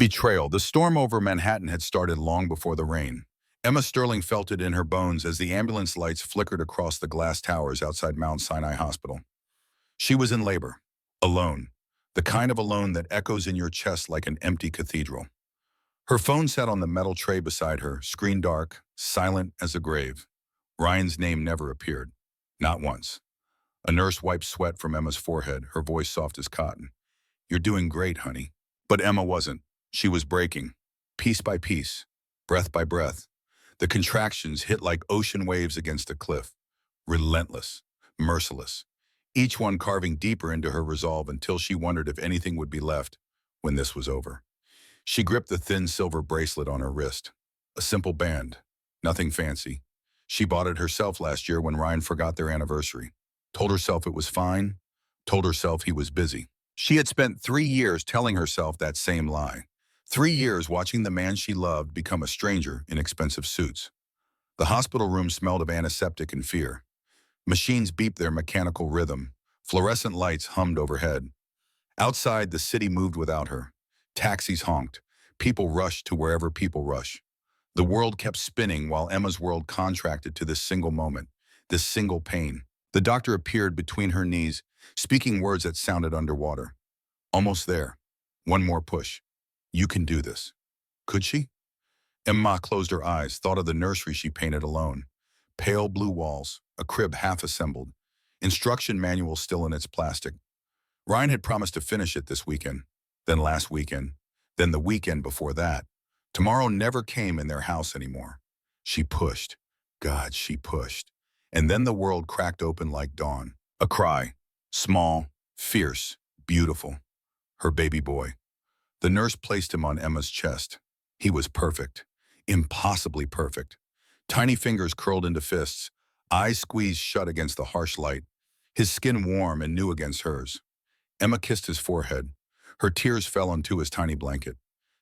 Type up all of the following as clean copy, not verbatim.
Betrayal. The storm over Manhattan had started long before the rain. Emma Sterling felt it in her bones as the ambulance lights flickered across the glass towers outside Mount Sinai Hospital. She was in labor, alone, the kind of alone that echoes in your chest like an empty cathedral. Her phone sat on the metal tray beside her, screen dark, silent as a grave. Ryan's name never appeared. Not once. A nurse wiped sweat from Emma's forehead, her voice soft as cotton. "You're doing great, honey." But Emma wasn't. She was breaking, piece by piece, breath by breath. The contractions hit like ocean waves against a cliff, relentless, merciless, each one carving deeper into her resolve until she wondered if anything would be left when this was over. She gripped the thin silver bracelet on her wrist, a simple band, nothing fancy. She bought it herself last year when Ryan forgot their anniversary. Told herself it was fine, told herself he was busy. She had spent 3 years telling herself that same lie. 3 years watching the man she loved become a stranger in expensive suits. The hospital room smelled of antiseptic and fear. Machines beeped their mechanical rhythm. Fluorescent lights hummed overhead. Outside, the city moved without her. Taxis honked. People rushed to wherever people rush. The world kept spinning while Emma's world contracted to this single moment, this single pain. The doctor appeared between her knees, speaking words that sounded underwater. "Almost there. One more push. You can do this." Could she? Emma closed her eyes, thought of the nursery she painted alone. Pale blue walls, a crib half assembled, instruction manual still in its plastic. Ryan had promised to finish it this weekend, then last weekend, then the weekend before that. Tomorrow never came in their house anymore. She pushed. God, she pushed. And then the world cracked open like dawn. A cry. Small, fierce, beautiful. Her baby boy. The nurse placed him on Emma's chest. He was perfect. Impossibly perfect. Tiny fingers curled into fists, eyes squeezed shut against the harsh light, his skin warm and new against hers. Emma kissed his forehead. Her tears fell onto his tiny blanket.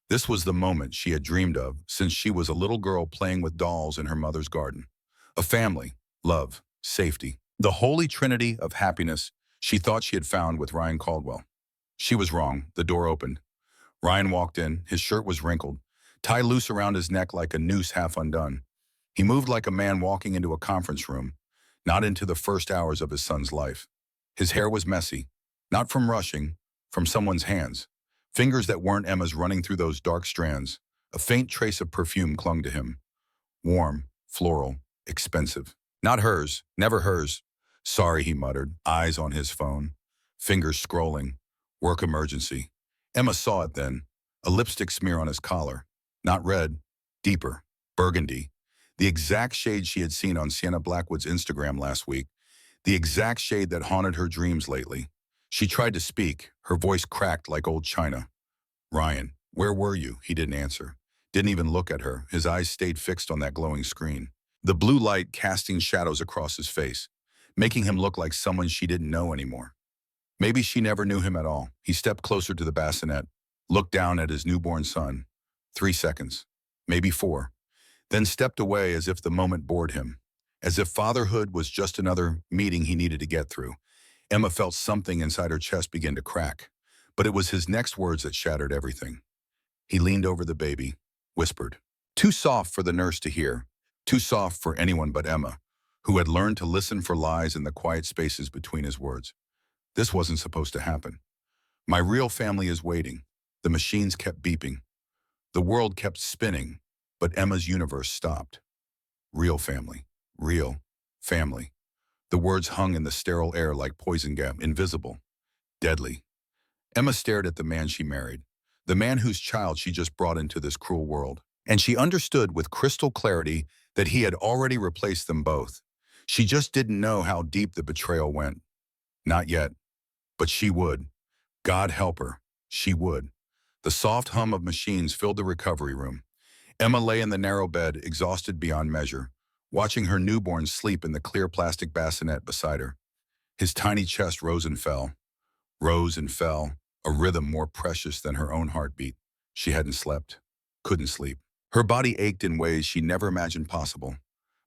This was the moment she had dreamed of since she was a little girl playing with dolls in her mother's garden. A family, love, safety. The holy trinity of happiness she thought she had found with Ryan Caldwell. She was wrong. The door opened. Ryan walked in. His shirt was wrinkled, tied loose around his neck like a noose half undone. He moved like a man walking into a conference room, not into the first hours of his son's life. His hair was messy, not from rushing, from someone's hands. Fingers that weren't Emma's running through those dark strands. A faint trace of perfume clung to him. Warm, floral, expensive. Not hers, never hers. "Sorry," he muttered, eyes on his phone, fingers scrolling. Work emergency. Emma saw it then, a lipstick smear on his collar. Not red, deeper, burgundy. The exact shade she had seen on Sienna Blackwood's Instagram last week. The exact shade that haunted her dreams lately. She tried to speak, her voice cracked like old china. "Ryan, where were you?" He didn't answer. Didn't even look at her. His eyes stayed fixed on that glowing screen. The blue light casting shadows across his face, making him look like someone she didn't know anymore. Maybe she never knew him at all. He stepped closer to the bassinet, looked down at his newborn son. 3 seconds, maybe 4, then stepped away as if the moment bored him, as if fatherhood was just another meeting he needed to get through. Emma felt something inside her chest begin to crack, but it was his next words that shattered everything. He leaned over the baby, whispered. Too soft for the nurse to hear, too soft for anyone but Emma, who had learned to listen for lies in the quiet spaces between his words. This wasn't supposed to happen. My real family is waiting. The machines kept beeping. The world kept spinning, but Emma's universe stopped. Real family. Real family. The words hung in the sterile air like poison gas, invisible, deadly. Emma stared at the man she married, the man whose child she just brought into this cruel world, and she understood with crystal clarity that he had already replaced them both. She just didn't know how deep the betrayal went. Not yet, but she would. God help her, she would. The soft hum of machines filled the recovery room. Emma lay in the narrow bed, exhausted beyond measure, watching her newborn sleep in the clear plastic bassinet beside her. His tiny chest rose and fell, a rhythm more precious than her own heartbeat. She hadn't slept, couldn't sleep. Her body ached in ways she never imagined possible,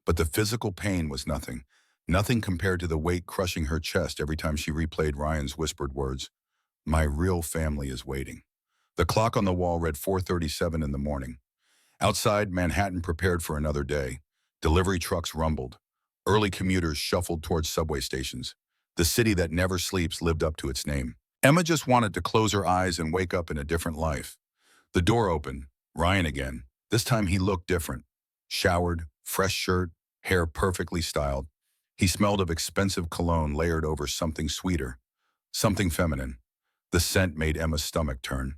but the physical pain was nothing, nothing compared to the weight crushing her chest every time she replayed Ryan's whispered words. My real family is waiting. The clock on the wall read 4:37 in the morning. Outside, Manhattan prepared for another day. Delivery trucks rumbled. Early commuters shuffled towards subway stations. The city that never sleeps lived up to its name. Emma just wanted to close her eyes and wake up in a different life. The door opened. Ryan again. This time he looked different. Showered, fresh shirt, hair perfectly styled. He smelled of expensive cologne layered over something sweeter, something feminine. The scent made Emma's stomach turn.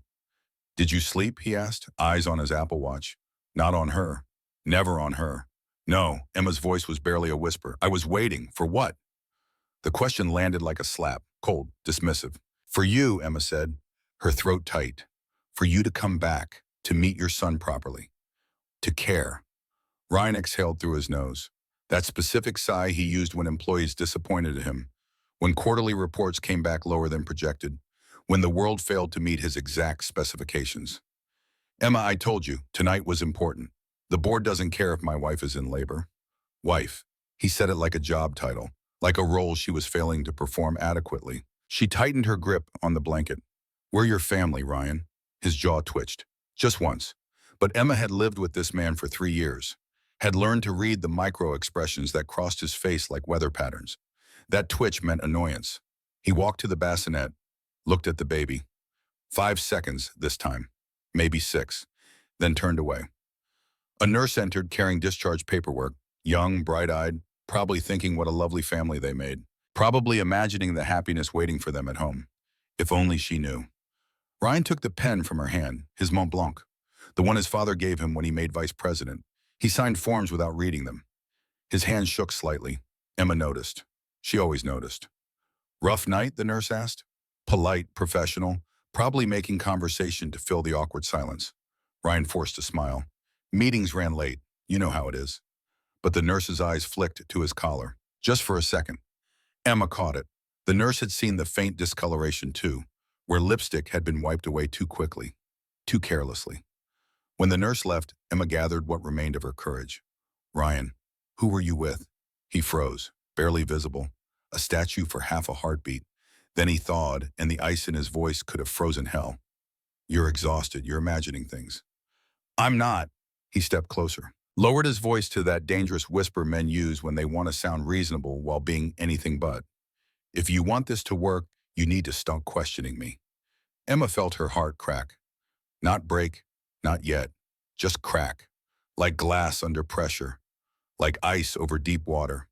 "Did you sleep?" he asked, eyes on his Apple Watch. Not on her. Never on her. No, Emma's voice was barely a whisper. "I was waiting. For what?" The question landed like a slap, cold, dismissive. "For you," Emma said, her throat tight. "For you to come back, to meet your son properly, to care." Ryan exhaled through his nose. That specific sigh he used when employees disappointed him, when quarterly reports came back lower than projected, when the world failed to meet his exact specifications. "Emma, I told you, tonight was important. The board doesn't care if my wife is in labor." Wife. He said it like a job title, like a role she was failing to perform adequately. She tightened her grip on the blanket. "We're your family, Ryan." His jaw twitched. Just once. But Emma had lived with this man for 3 years, had learned to read the micro-expressions that crossed his face like weather patterns. That twitch meant annoyance. He walked to the bassinet, looked at the baby. 5 seconds this time, maybe 6, then turned away. A nurse entered carrying discharge paperwork, young, bright-eyed, probably thinking what a lovely family they made, probably imagining the happiness waiting for them at home. If only she knew. Ryan took the pen from her hand, his Mont Blanc, the one his father gave him when he made vice president. He signed forms without reading them. His hand shook slightly. Emma noticed. She always noticed. "Rough night?" the nurse asked. Polite, professional, probably making conversation to fill the awkward silence. Ryan forced a smile. "Meetings ran late. You know how it is." But the nurse's eyes flicked to his collar. Just for a second. Emma caught it. The nurse had seen the faint discoloration too, where lipstick had been wiped away too quickly, too carelessly. When the nurse left, Emma gathered what remained of her courage. "Ryan, who were you with?" He froze, barely visible, a statue for half a heartbeat. Then he thawed, and the ice in his voice could have frozen hell. "You're exhausted. You're imagining things." "I'm not." He stepped closer, lowered his voice to that dangerous whisper men use when they want to sound reasonable while being anything but. "If you want this to work, you need to stop questioning me." Emma felt her heart crack. Not break, not yet, just crack, like glass under pressure, like ice over deep water.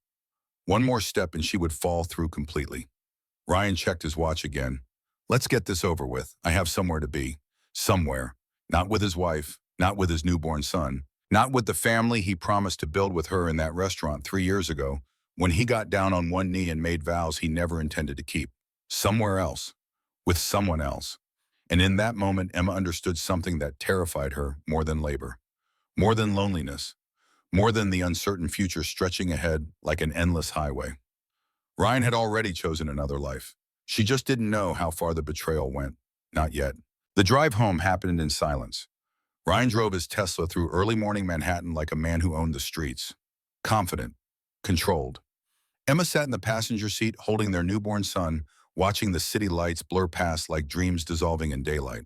One more step and she would fall through completely. Ryan checked his watch again. "Let's get this over with. I have somewhere to be. Somewhere. Not with his wife, not with his newborn son, not with the family he promised to build with her in that restaurant 3 years ago when he got down on one knee and made vows he never intended to keep. Somewhere else. With someone else." And in that moment, Emma understood something that terrified her more than labor, more than loneliness, more than the uncertain future stretching ahead like an endless highway. Ryan had already chosen another life. She just didn't know how far the betrayal went. Not yet. The drive home happened in silence. Ryan drove his Tesla through early morning Manhattan like a man who owned the streets. Confident. Controlled. Emma sat in the passenger seat holding their newborn son, watching the city lights blur past like dreams dissolving in daylight.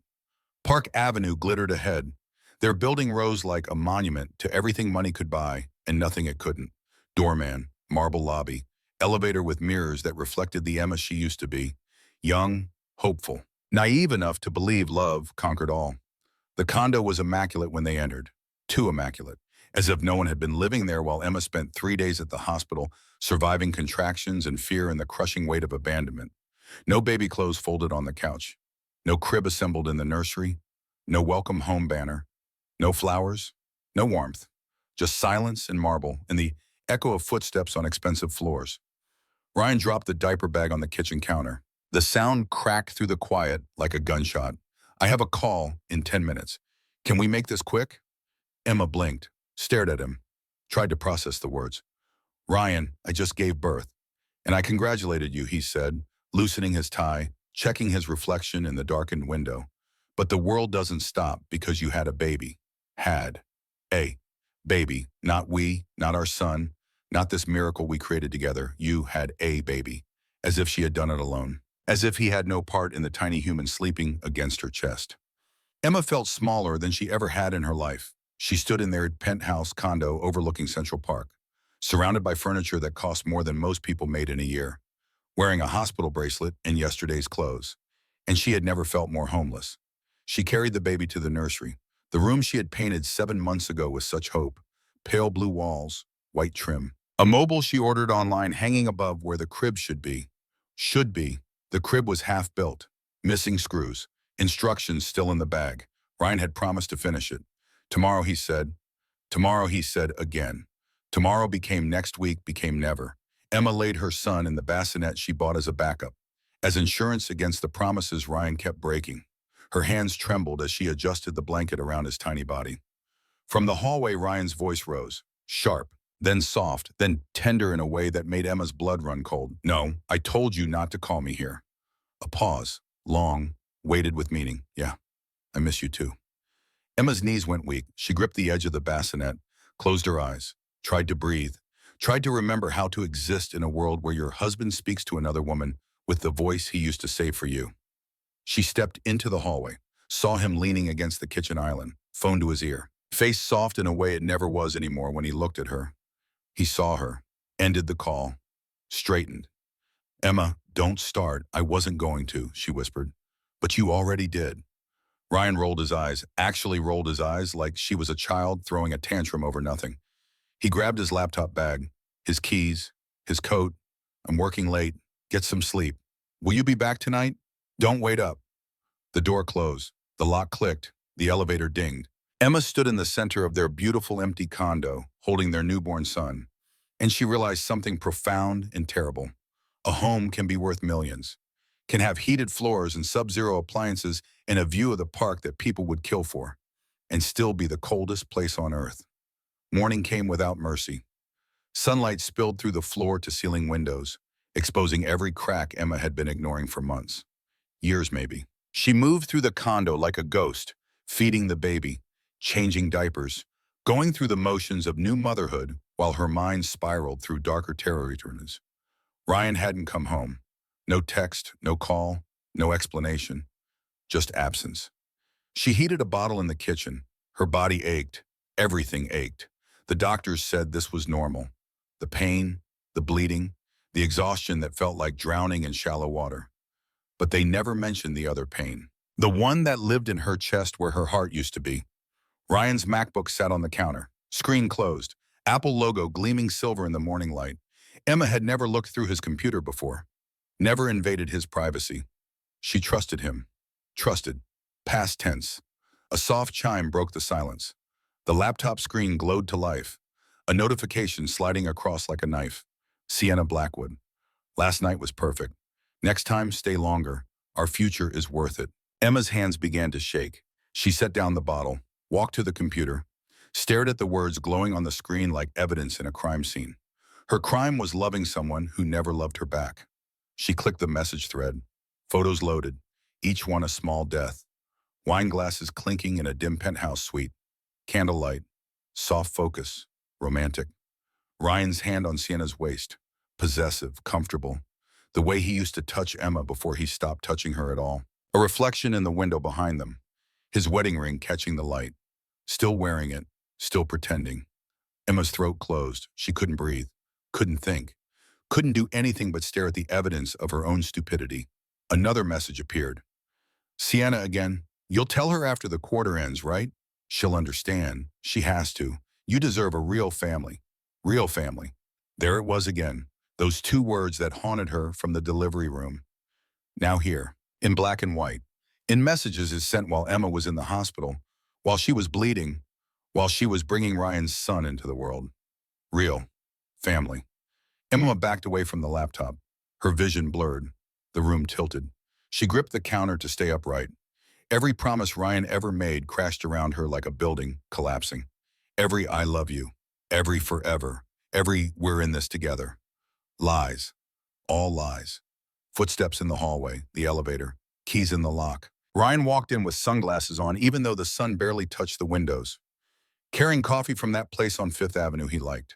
Park Avenue glittered ahead. Their building rose like a monument to everything money could buy and nothing it couldn't. Doorman, marble lobby, elevator with mirrors that reflected the Emma she used to be. Young, hopeful, naive enough to believe love conquered all. The condo was immaculate when they entered. Too immaculate. As if no one had been living there while Emma spent 3 days at the hospital, surviving contractions and fear and the crushing weight of abandonment. No baby clothes folded on the couch. No crib assembled in the nursery. No welcome home banner. No flowers. No warmth. Just silence and marble and the echo of footsteps on expensive floors. Ryan dropped the diaper bag on the kitchen counter. The sound cracked through the quiet like a gunshot. "I have a call in 10 minutes. Can we make this quick?" Emma blinked, stared at him, tried to process the words. "Ryan, I just gave birth. And I congratulated you," he said, loosening his tie, checking his reflection in the darkened window. "But the world doesn't stop because you had a baby." Had. A. Baby. Not we, not our son, not this miracle we created together. You had a baby. As if she had done it alone. As if he had no part in the tiny human sleeping against her chest. Emma felt smaller than she ever had in her life. She stood in their penthouse condo overlooking Central Park, surrounded by furniture that cost more than most people made in a year, wearing a hospital bracelet and yesterday's clothes. And she had never felt more homeless. She carried the baby to the nursery, the room she had painted 7 months ago with such hope, pale blue walls, white trim. A mobile she ordered online hanging above where the crib should be. Should be. The crib was half built, missing screws, instructions still in the bag. Ryan had promised to finish it. Tomorrow, he said. Tomorrow, he said again. Tomorrow became next week, became never. Emma laid her son in the bassinet she bought as a backup, as insurance against the promises Ryan kept breaking. Her hands trembled as she adjusted the blanket around his tiny body. From the hallway, Ryan's voice rose, sharp, then soft, then tender in a way that made Emma's blood run cold. "No, I told you not to call me here." A pause, long, weighted with meaning. "Yeah, I miss you too." Emma's knees went weak. She gripped the edge of the bassinet, closed her eyes, tried to breathe, tried to remember how to exist in a world where your husband speaks to another woman with the voice he used to save for you. She stepped into the hallway, saw him leaning against the kitchen island, phone to his ear, face soft in a way it never was anymore when he looked at her. He saw her, ended the call, straightened. "Emma, don't start. I wasn't going to," she whispered. "But you already did." Ryan rolled his eyes, actually rolled his eyes like she was a child throwing a tantrum over nothing. He grabbed his laptop bag, his keys, his coat. "I'm working late. Get some sleep. Will you be back tonight? Don't wait up." The door closed. The lock clicked. The elevator dinged. Emma stood in the center of their beautiful empty condo, holding their newborn son, and she realized something profound and terrible. A home can be worth millions, can have heated floors and sub-zero appliances and a view of the park that people would kill for, and still be the coldest place on earth. Morning came without mercy. Sunlight spilled through the floor-to-ceiling windows, exposing every crack Emma had been ignoring for months. Years, maybe. She moved through the condo like a ghost, feeding the baby, changing diapers, going through the motions of new motherhood while her mind spiraled through darker territories. Ryan hadn't come home. No text, no call, no explanation, just absence. She heated a bottle in the kitchen. Her body ached. Everything ached. The doctors said this was normal. The pain, the bleeding, the exhaustion that felt like drowning in shallow water. But they never mentioned the other pain. The one that lived in her chest where her heart used to be. Ryan's MacBook sat on the counter, screen closed, Apple logo gleaming silver in the morning light. Emma had never looked through his computer before, never invaded his privacy. She trusted him. Trusted. Past tense. A soft chime broke the silence. The laptop screen glowed to life, a notification sliding across like a knife. Sienna Blackwood. "Last night was perfect. Next time, stay longer. Our future is worth it." Emma's hands began to shake. She set down the bottle, walked to the computer, stared at the words glowing on the screen like evidence in a crime scene. Her crime was loving someone who never loved her back. She clicked the message thread. Photos loaded, each one a small death. Wine glasses clinking in a dim penthouse suite. Candlelight. Soft focus. Romantic. Ryan's hand on Sienna's waist. Possessive, comfortable. The way he used to touch Emma before he stopped touching her at all. A reflection in the window behind them. His wedding ring catching the light. Still wearing it. Still pretending. Emma's throat closed. She couldn't breathe. Couldn't think. Couldn't do anything but stare at the evidence of her own stupidity. Another message appeared. "Sienna again. You'll tell her after the quarter ends, right? She'll understand. She has to. You deserve a real family. Real family." There it was again. Those two words that haunted her from the delivery room. Now here, in black and white, in messages is sent while Emma was in the hospital, while she was bleeding, while she was bringing Ryan's son into the world. Real. Family. Emma backed away from the laptop, her vision blurred, the room tilted. She gripped the counter to stay upright. Every promise Ryan ever made crashed around her like a building collapsing. Every "I love you," every "forever," every "we're in this together." Lies. All lies. Footsteps in the hallway, the elevator, keys in the lock. Ryan walked in with sunglasses on even though the sun barely touched the windows. Carrying coffee from that place on Fifth Avenue he liked.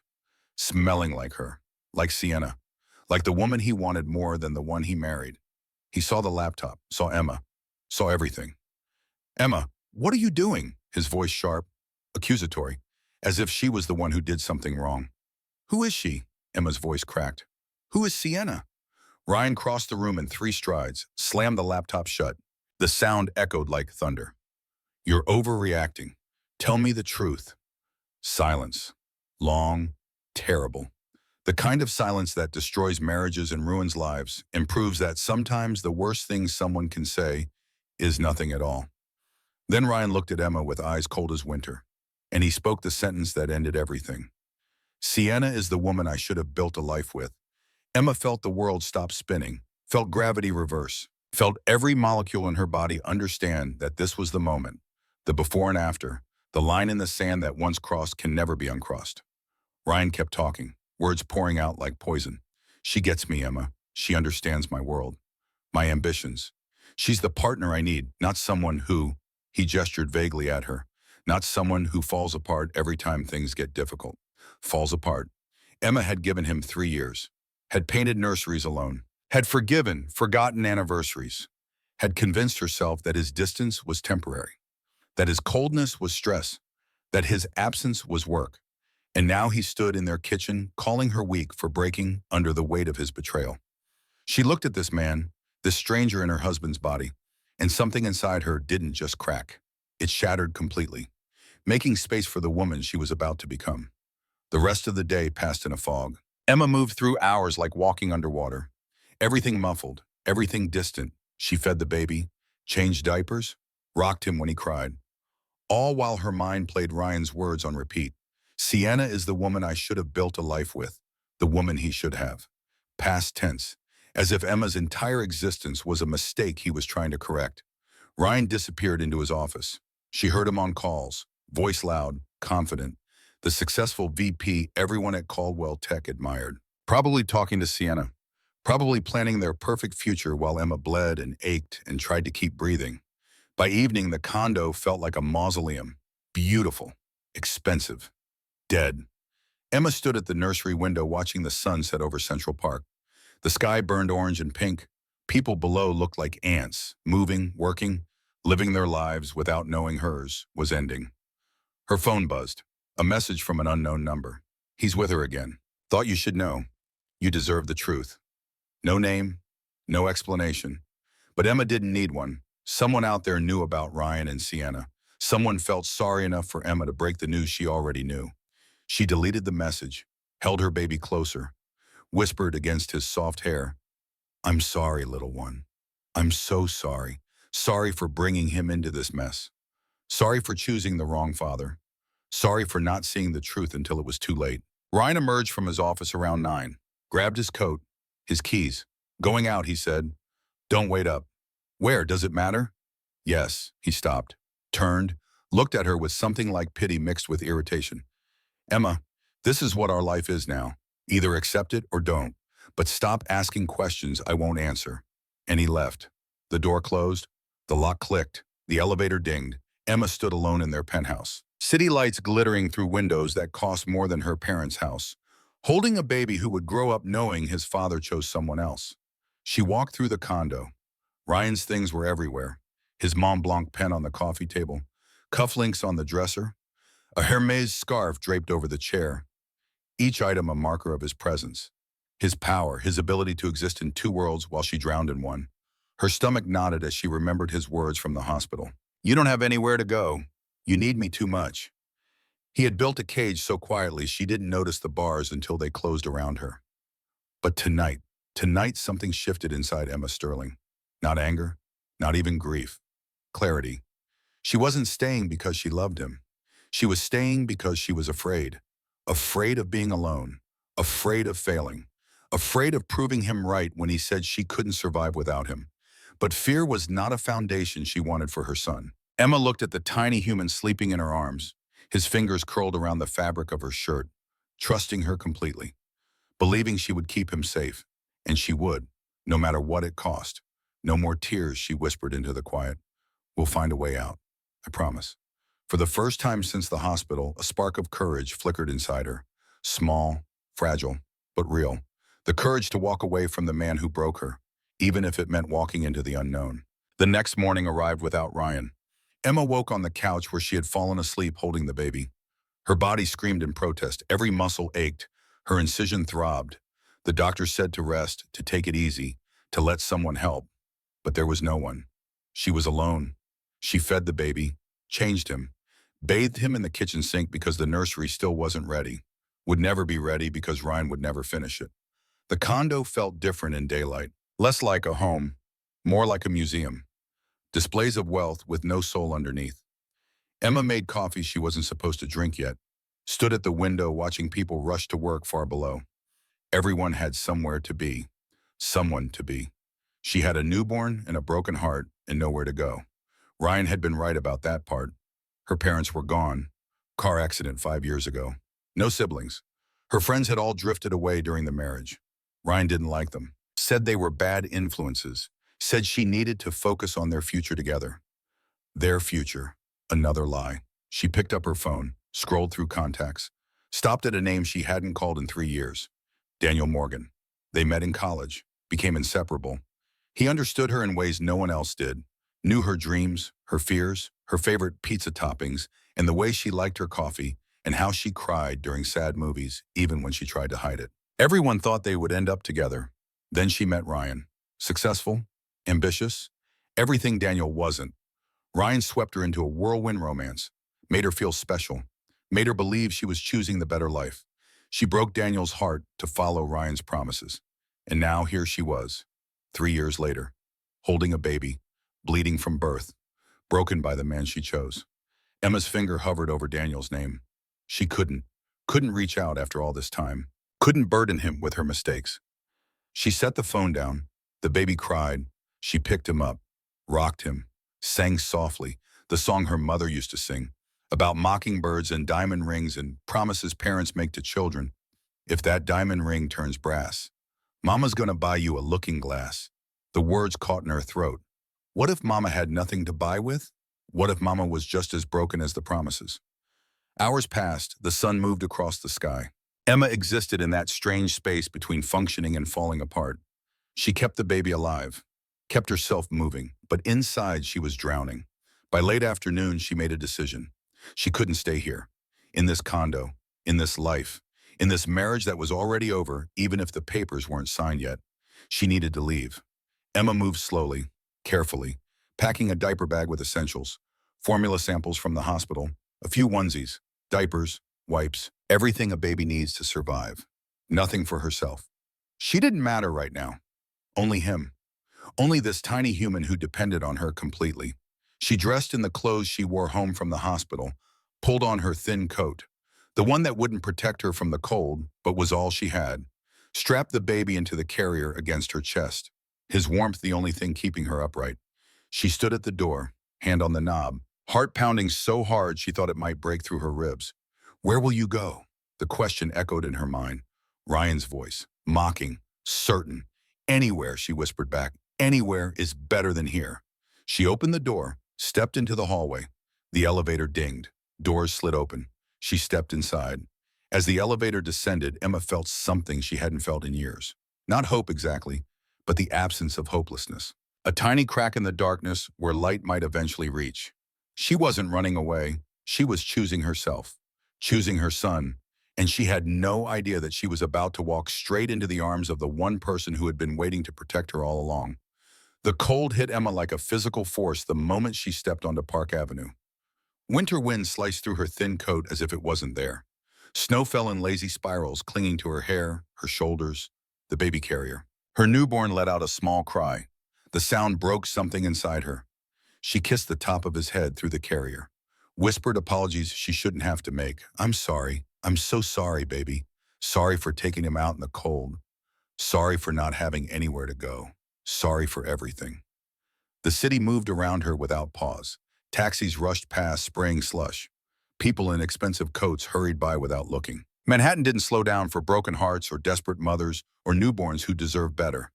Smelling like her, like Sienna, like the woman he wanted more than the one he married. He saw the laptop, saw Emma, saw everything. "Emma, What are you doing? His voice sharp, accusatory, as if she was the one who did something wrong. Who is she? Emma's voice cracked. Who is Sienna? Ryan crossed the room in 3 strides, slammed the laptop shut. The sound echoed like thunder. You're overreacting. Tell me the truth. Silence. Long, terrible. The kind of silence that destroys marriages and ruins lives and proves that sometimes the worst thing someone can say is nothing at all. Then Ryan looked at Emma with eyes cold as winter, and he spoke the sentence that ended everything. Sienna is the woman I should have built a life with. Emma felt the world stop spinning, felt gravity reverse, felt every molecule in her body understand that this was the moment, the before and after, the line in the sand that once crossed can never be uncrossed. Ryan kept talking, words pouring out like poison. She gets me, Emma. She understands my world, my ambitions. She's the partner I need, not someone who, he gestured vaguely at her, not someone who falls apart every time things get difficult. Falls apart. Emma had given him 3 years, had painted nurseries alone, had forgotten anniversaries, had convinced herself that his distance was temporary, that his coldness was stress, that his absence was work. And now he stood in their kitchen, calling her weak for breaking under the weight of his betrayal. She looked at this man, this stranger in her husband's body, and something inside her didn't just crack. It shattered completely, making space for the woman she was about to become. The rest of the day passed in a fog. Emma moved through hours like walking underwater. Everything muffled, everything distant. She fed the baby, changed diapers, rocked him when he cried. All while her mind played Ryan's words on repeat. Sienna is the woman I should have built a life with, the woman he should have. Past tense, as if Emma's entire existence was a mistake he was trying to correct. Ryan disappeared into his office. She heard him on calls, voice loud, confident. The successful VP everyone at Caldwell Tech admired. Probably talking to Sienna. Probably planning their perfect future while Emma bled and ached and tried to keep breathing. By evening, the condo felt like a mausoleum. Beautiful, expensive, dead. Emma stood at the nursery window watching the sun set over Central Park. The sky burned orange and pink. People below looked like ants, moving, working, living their lives without knowing hers was ending. Her phone buzzed. A message from an unknown number. He's with her again. Thought you should know. You deserve the truth. No name, no explanation. But Emma didn't need one. Someone out there knew about Ryan and Sienna. Someone felt sorry enough for Emma to break the news she already knew. She deleted the message, held her baby closer, whispered against his soft hair, I'm sorry, little one. I'm so sorry. Sorry for bringing him into this mess. Sorry for choosing the wrong father. Sorry for not seeing the truth until it was too late. Ryan emerged from his office around 9, grabbed his coat, his keys. Going out, he said. Don't wait up. Where, does it matter? Yes, he stopped, turned, looked at her with something like pity mixed with irritation. Emma, this is what our life is now. Either accept it or don't. But stop asking questions I won't answer. And he left. The door closed. The lock clicked. The elevator dinged. Emma stood alone in their penthouse. City lights glittering through windows that cost more than her parents' house. Holding a baby who would grow up knowing his father chose someone else. She walked through the condo. Ryan's things were everywhere. His Mont Blanc pen on the coffee table. Cufflinks on the dresser. A Hermes scarf draped over the chair. Each item a marker of his presence. His power, his ability to exist in 2 worlds while she drowned in one. Her stomach knotted as she remembered his words from the hospital. You don't have anywhere to go. You need me too much. He had built a cage so quietly she didn't notice the bars until they closed around her. But tonight something shifted inside Emma Sterling. Not anger, not even grief. Clarity. She wasn't staying because she loved him. She was staying because she was afraid. Afraid of being alone. Afraid of failing. Afraid of proving him right when he said she couldn't survive without him. But fear was not a foundation she wanted for her son. Emma looked at the tiny human sleeping in her arms, his fingers curled around the fabric of her shirt, trusting her completely, believing she would keep him safe, and she would, no matter what it cost. No more tears, she whispered into the quiet. We'll find a way out, I promise. For the first time since the hospital, a spark of courage flickered inside her. Small, fragile, but real. The courage to walk away from the man who broke her, even if it meant walking into the unknown. The next morning arrived without Ryan. Emma woke on the couch where she had fallen asleep holding the baby. Her body screamed in protest. Every muscle ached. Her incision throbbed. The doctor said to rest, to take it easy, to let someone help. But there was no one. She was alone. She fed the baby, changed him, bathed him in the kitchen sink because the nursery still wasn't ready, would never be ready because Ryan would never finish it. The condo felt different in daylight, less like a home, more like a museum. Displays of wealth with no soul underneath. Emma made coffee she wasn't supposed to drink yet, stood at the window watching people rush to work far below. Everyone had somewhere to be, someone to be. She had a newborn and a broken heart and nowhere to go. Ryan had been right about that part. Her parents were gone. Car accident 5 years ago. No siblings. Her friends had all drifted away during the marriage. Ryan didn't like them. Said they were bad influences. Said she needed to focus on their future together. Their future. Another lie. She picked up her phone, scrolled through contacts, stopped at a name she hadn't called in 3 years. Daniel Morgan. They met in college, became inseparable. He understood her in ways no one else did, knew her dreams, her fears, her favorite pizza toppings, and the way she liked her coffee, and how she cried during sad movies, even when she tried to hide it. Everyone thought they would end up together. Then she met Ryan. Successful, ambitious, everything Daniel wasn't. Ryan swept her into a whirlwind romance, made her feel special, made her believe she was choosing the better life. She broke Daniel's heart to follow Ryan's promises. And now here she was, 3 years later, holding a baby, bleeding from birth, broken by the man she chose. Emma's finger hovered over Daniel's name. She couldn't reach out after all this time, couldn't burden him with her mistakes. She set the phone down. The baby cried. She picked him up, rocked him, sang softly, the song her mother used to sing, about mockingbirds and diamond rings and promises parents make to children. If that diamond ring turns brass, Mama's gonna buy you a looking glass. The words caught in her throat. What if Mama had nothing to buy with? What if Mama was just as broken as the promises? Hours passed, the sun moved across the sky. Emma existed in that strange space between functioning and falling apart. She kept the baby alive, kept herself moving, but inside she was drowning. By late afternoon, she made a decision. She couldn't stay here, in this condo, in this life, in this marriage that was already over, even if the papers weren't signed yet. She needed to leave. Emma moved slowly, carefully, packing a diaper bag with essentials, formula samples from the hospital, a few onesies, diapers, wipes, everything a baby needs to survive. Nothing for herself. She didn't matter right now. Only him. Only this tiny human who depended on her completely. She dressed in the clothes she wore home from the hospital, pulled on her thin coat, the one that wouldn't protect her from the cold, but was all she had, strapped the baby into the carrier against her chest, his warmth the only thing keeping her upright. She stood at the door, hand on the knob, heart pounding so hard she thought it might break through her ribs. Where will you go? The question echoed in her mind. Ryan's voice, mocking, certain. Anywhere, she whispered back. Anywhere is better than here. She opened the door, stepped into the hallway. The elevator dinged. Doors slid open. She stepped inside. As the elevator descended, Emma felt something she hadn't felt in years. Not hope exactly, but the absence of hopelessness. A tiny crack in the darkness where light might eventually reach. She wasn't running away. She was choosing herself, choosing her son, and she had no idea that she was about to walk straight into the arms of the one person who had been waiting to protect her all along. The cold hit Emma like a physical force the moment she stepped onto Park Avenue. Winter wind sliced through her thin coat as if it wasn't there. Snow fell in lazy spirals, clinging to her hair, her shoulders, the baby carrier. Her newborn let out a small cry. The sound broke something inside her. She kissed the top of his head through the carrier, whispered apologies she shouldn't have to make. I'm sorry. I'm so sorry, baby. Sorry for taking him out in the cold. Sorry for not having anywhere to go. Sorry for everything. The city moved around her without pause. Taxis rushed past, spraying slush. People in expensive coats hurried by without looking. Manhattan didn't slow down for broken hearts or desperate mothers or newborns who deserved better.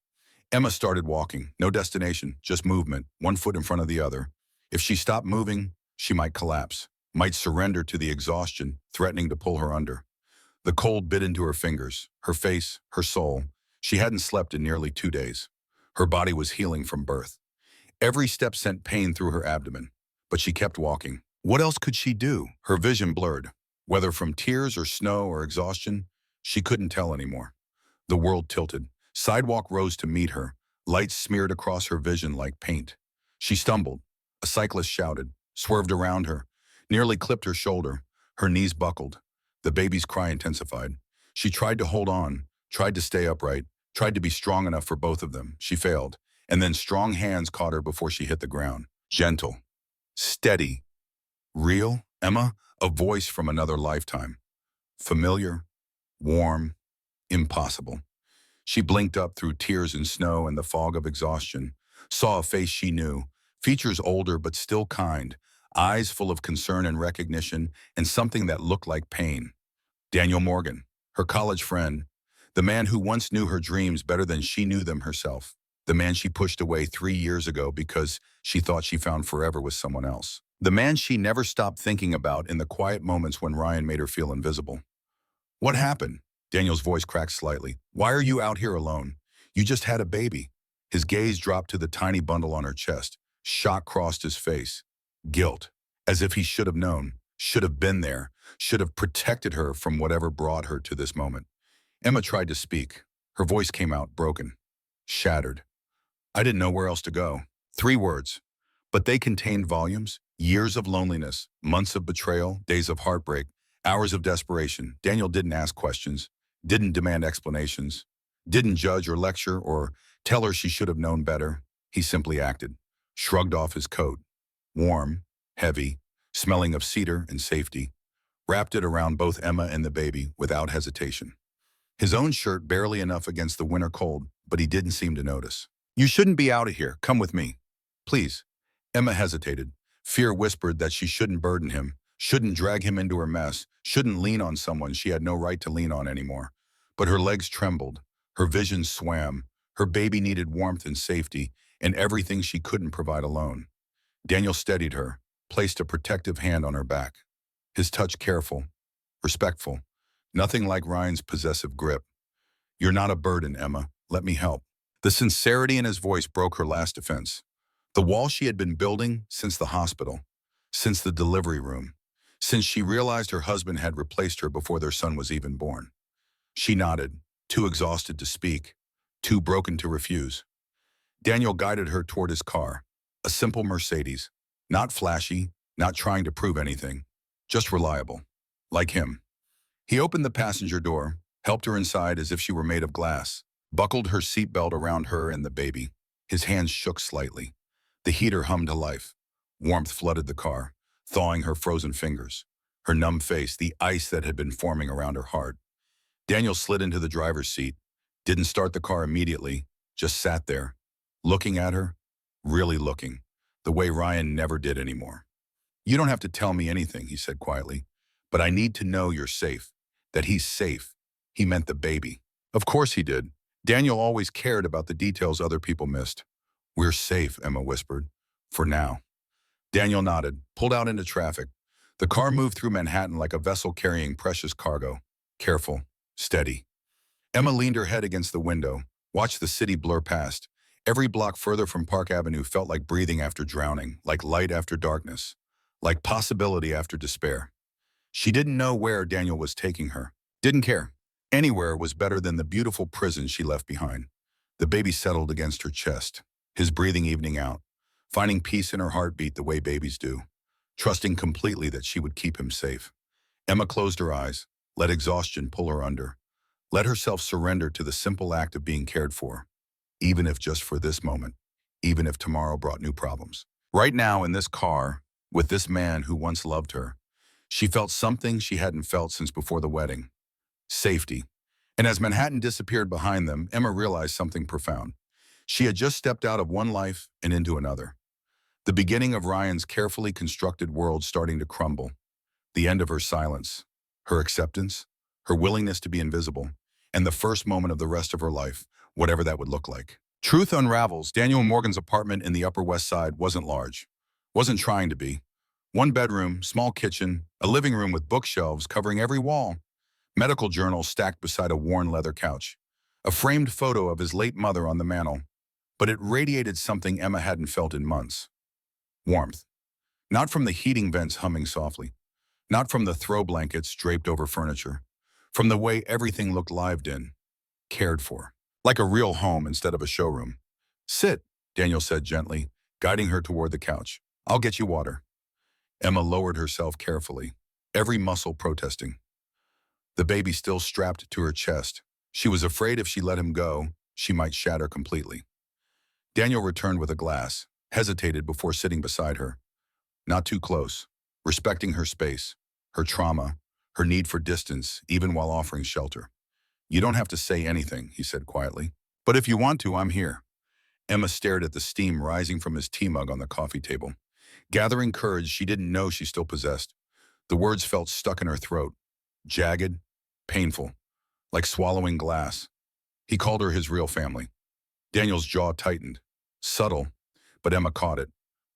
Emma started walking. No destination, just movement, one foot in front of the other. If she stopped moving, she might collapse, might surrender to the exhaustion, threatening to pull her under. The cold bit into her fingers, her face, her soul. She hadn't slept in nearly 2 days. Her body was healing from birth. Every step sent pain through her abdomen. but she kept walking. What else could she do? Her vision blurred. Whether from tears or snow or exhaustion, she couldn't tell anymore. The world tilted. Sidewalk rose to meet her. Lights smeared across her vision like paint. She stumbled. A cyclist shouted, swerved around her, nearly clipped her shoulder. Her knees buckled. The baby's cry intensified. She tried to hold on, tried to stay upright, tried to be strong enough for both of them. She failed. And then strong hands caught her before she hit the ground. Gentle, steady, real, Emma, a voice from another lifetime. Familiar, warm, impossible. She blinked up through tears and snow and the fog of exhaustion, saw a face she knew, features older but still kind, eyes full of concern and recognition, and something that looked like pain. Daniel Morgan, her college friend, the man who once knew her dreams better than she knew them herself, the man she pushed away 3 years ago because she thought she found forever with someone else. The man she never stopped thinking about in the quiet moments when Ryan made her feel invisible. What happened? Daniel's voice cracked slightly. Why are you out here alone? You just had a baby. His gaze dropped to the tiny bundle on her chest. Shock crossed his face. Guilt, as if he should have known, should have been there, should have protected her from whatever brought her to this moment. Emma tried to speak. Her voice came out broken, shattered. I didn't know where else to go. 3 words. But they contained volumes, years of loneliness, months of betrayal, days of heartbreak, hours of desperation. Daniel didn't ask questions, didn't demand explanations, didn't judge or lecture or tell her she should have known better. He simply acted, shrugged off his coat, warm, heavy, smelling of cedar and safety, wrapped it around both Emma and the baby without hesitation. His own shirt barely enough against the winter cold, but he didn't seem to notice. You shouldn't be out of here. Come with me. Please. Emma hesitated. Fear whispered that she shouldn't burden him, shouldn't drag him into her mess, shouldn't lean on someone she had no right to lean on anymore. But her legs trembled, her vision swam, her baby needed warmth and safety, and everything she couldn't provide alone. Daniel steadied her, placed a protective hand on her back. His touch careful, respectful, nothing like Ryan's possessive grip. You're not a burden, Emma. Let me help. The sincerity in his voice broke her last defense. The wall she had been building since the hospital, since the delivery room, since she realized her husband had replaced her before their son was even born. She nodded, too exhausted to speak, too broken to refuse. Daniel guided her toward his car, a simple Mercedes, not flashy, not trying to prove anything, just reliable, like him. He opened the passenger door, helped her inside as if she were made of glass, buckled her seatbelt around her and the baby. His hands shook slightly. The heater hummed to life. Warmth flooded the car, thawing her frozen fingers, her numb face, the ice that had been forming around her heart. Daniel slid into the driver's seat, didn't start the car immediately, just sat there, looking at her, really looking, the way Ryan never did anymore. You don't have to tell me anything, he said quietly, but I need to know you're safe, that he's safe. He meant the baby. Of course he did. Daniel always cared about the details other people missed. We're safe, Emma whispered. For now. Daniel nodded, pulled out into traffic. The car moved through Manhattan like a vessel carrying precious cargo. Careful, steady. Emma leaned her head against the window, watched the city blur past. Every block further from Park Avenue felt like breathing after drowning, like light after darkness, like possibility after despair. She didn't know where Daniel was taking her. Didn't care. Anywhere was better than the beautiful prison she left behind. The baby settled against her chest, his breathing evening out, finding peace in her heartbeat the way babies do, trusting completely that she would keep him safe. Emma closed her eyes, let exhaustion pull her under, let herself surrender to the simple act of being cared for, even if just for this moment, even if tomorrow brought new problems. Right now in this car, with this man who once loved her, she felt something she hadn't felt since before the wedding. Safety. And as Manhattan disappeared behind them, Emma realized something profound. She had just stepped out of one life and into another. The beginning of Ryan's carefully constructed world starting to crumble. The end of her silence, her acceptance, her willingness to be invisible, and the first moment of the rest of her life, whatever that would look like. Truth unravels. Daniel Morgan's apartment in the Upper West Side wasn't large, wasn't trying to be. 1 bedroom, small kitchen, a living room with bookshelves covering every wall, medical journals stacked beside a worn leather couch, a framed photo of his late mother on the mantel, but it radiated something Emma hadn't felt in months. Warmth. Not from the heating vents humming softly. Not from the throw blankets draped over furniture. From the way everything looked lived in, cared for. Like a real home instead of a showroom. Sit, Daniel said gently, guiding her toward the couch. I'll get you water. Emma lowered herself carefully, every muscle protesting. The baby still strapped to her chest. She was afraid if she let him go, she might shatter completely. Daniel returned with a glass, hesitated before sitting beside her. Not too close, respecting her space, her trauma, her need for distance, even while offering shelter. You don't have to say anything, he said quietly. But if you want to, I'm here. Emma stared at the steam rising from his tea mug on the coffee table. Gathering courage she didn't know she still possessed. The words felt stuck in her throat, jagged, painful, like swallowing glass. He called her his real family. Daniel's jaw tightened, subtle, but Emma caught it,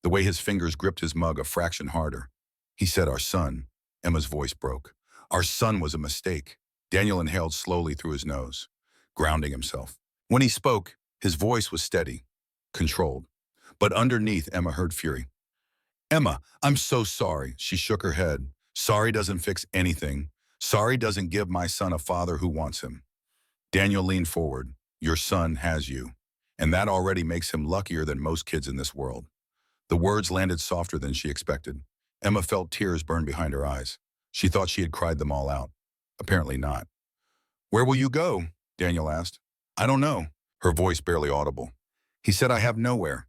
the way his fingers gripped his mug a fraction harder. He said, our son. Emma's voice broke. Our son was a mistake. Daniel inhaled slowly through his nose, grounding himself. When he spoke, his voice was steady, controlled. But underneath, Emma heard fury. Emma, I'm so sorry. She shook her head. Sorry doesn't fix anything. Sorry doesn't give my son a father who wants him. Daniel leaned forward. Your son has you. And that already makes him luckier than most kids in this world. The words landed softer than she expected. Emma felt tears burn behind her eyes. She thought she had cried them all out. Apparently not. Where will you go? Daniel asked. I don't know. Her voice barely audible. He said, I have nowhere.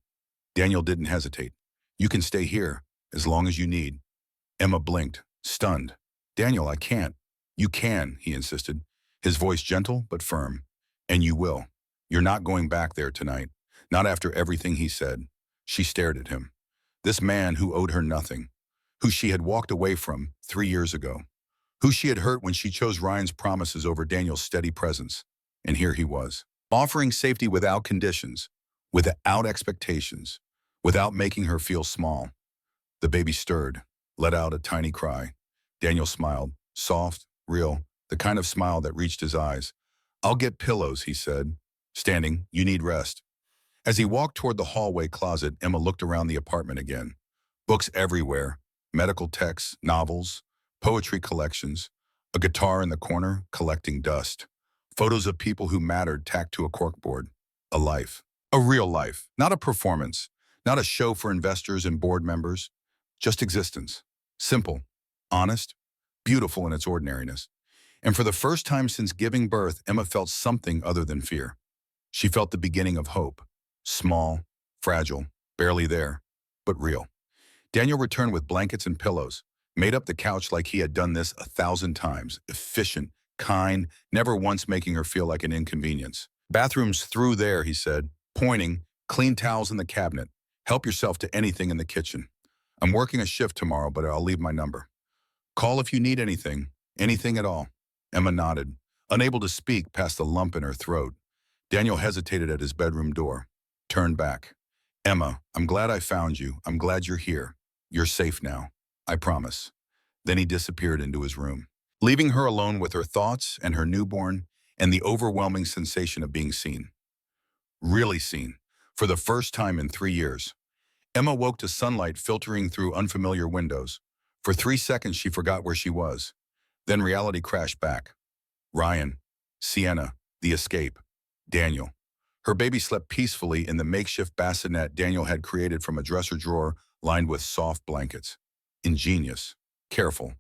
Daniel didn't hesitate. You can stay here, as long as you need. Emma blinked, stunned. Daniel, I can't. You can, he insisted, his voice gentle but firm. And you will. You're not going back there tonight. Not after everything he said. She stared at him. This man who owed her nothing, who she had walked away from 3 years ago, who she had hurt when she chose Ryan's promises over Daniel's steady presence. And here he was, offering safety without conditions, without expectations, without making her feel small. The baby stirred, let out a tiny cry. Daniel smiled, soft, real, the kind of smile that reached his eyes. I'll get pillows, he said. Standing, you need rest. As he walked toward the hallway closet, Emma looked around the apartment again. Books everywhere, medical texts, novels, poetry collections, a guitar in the corner collecting dust, photos of people who mattered tacked to a corkboard, a life, a real life, not a performance, not a show for investors and board members, just existence, simple, honest, beautiful in its ordinariness. And for the first time since giving birth, Emma felt something other than fear. She felt the beginning of hope, small, fragile, barely there, but real. Daniel returned with blankets and pillows, made up the couch like he had done this 1,000 times, efficient, kind, never once making her feel like an inconvenience. Bathrooms through there, he said, pointing, clean towels in the cabinet. Help yourself to anything in the kitchen. I'm working a shift tomorrow, but I'll leave my number. Call if you need anything at all. Emma nodded, unable to speak past the lump in her throat. Daniel hesitated at his bedroom door, turned back. Emma, I'm glad I found you. I'm glad you're here. You're safe now. I promise. Then he disappeared into his room, leaving her alone with her thoughts and her newborn and the overwhelming sensation of being seen. Really seen, for the first time in 3 years. Emma woke to sunlight filtering through unfamiliar windows. For 3 seconds, she forgot where she was. Then reality crashed back. Ryan, Sienna, the escape, Daniel. Her baby slept peacefully in the makeshift bassinet Daniel had created from a dresser drawer lined with soft blankets. Ingenious, careful,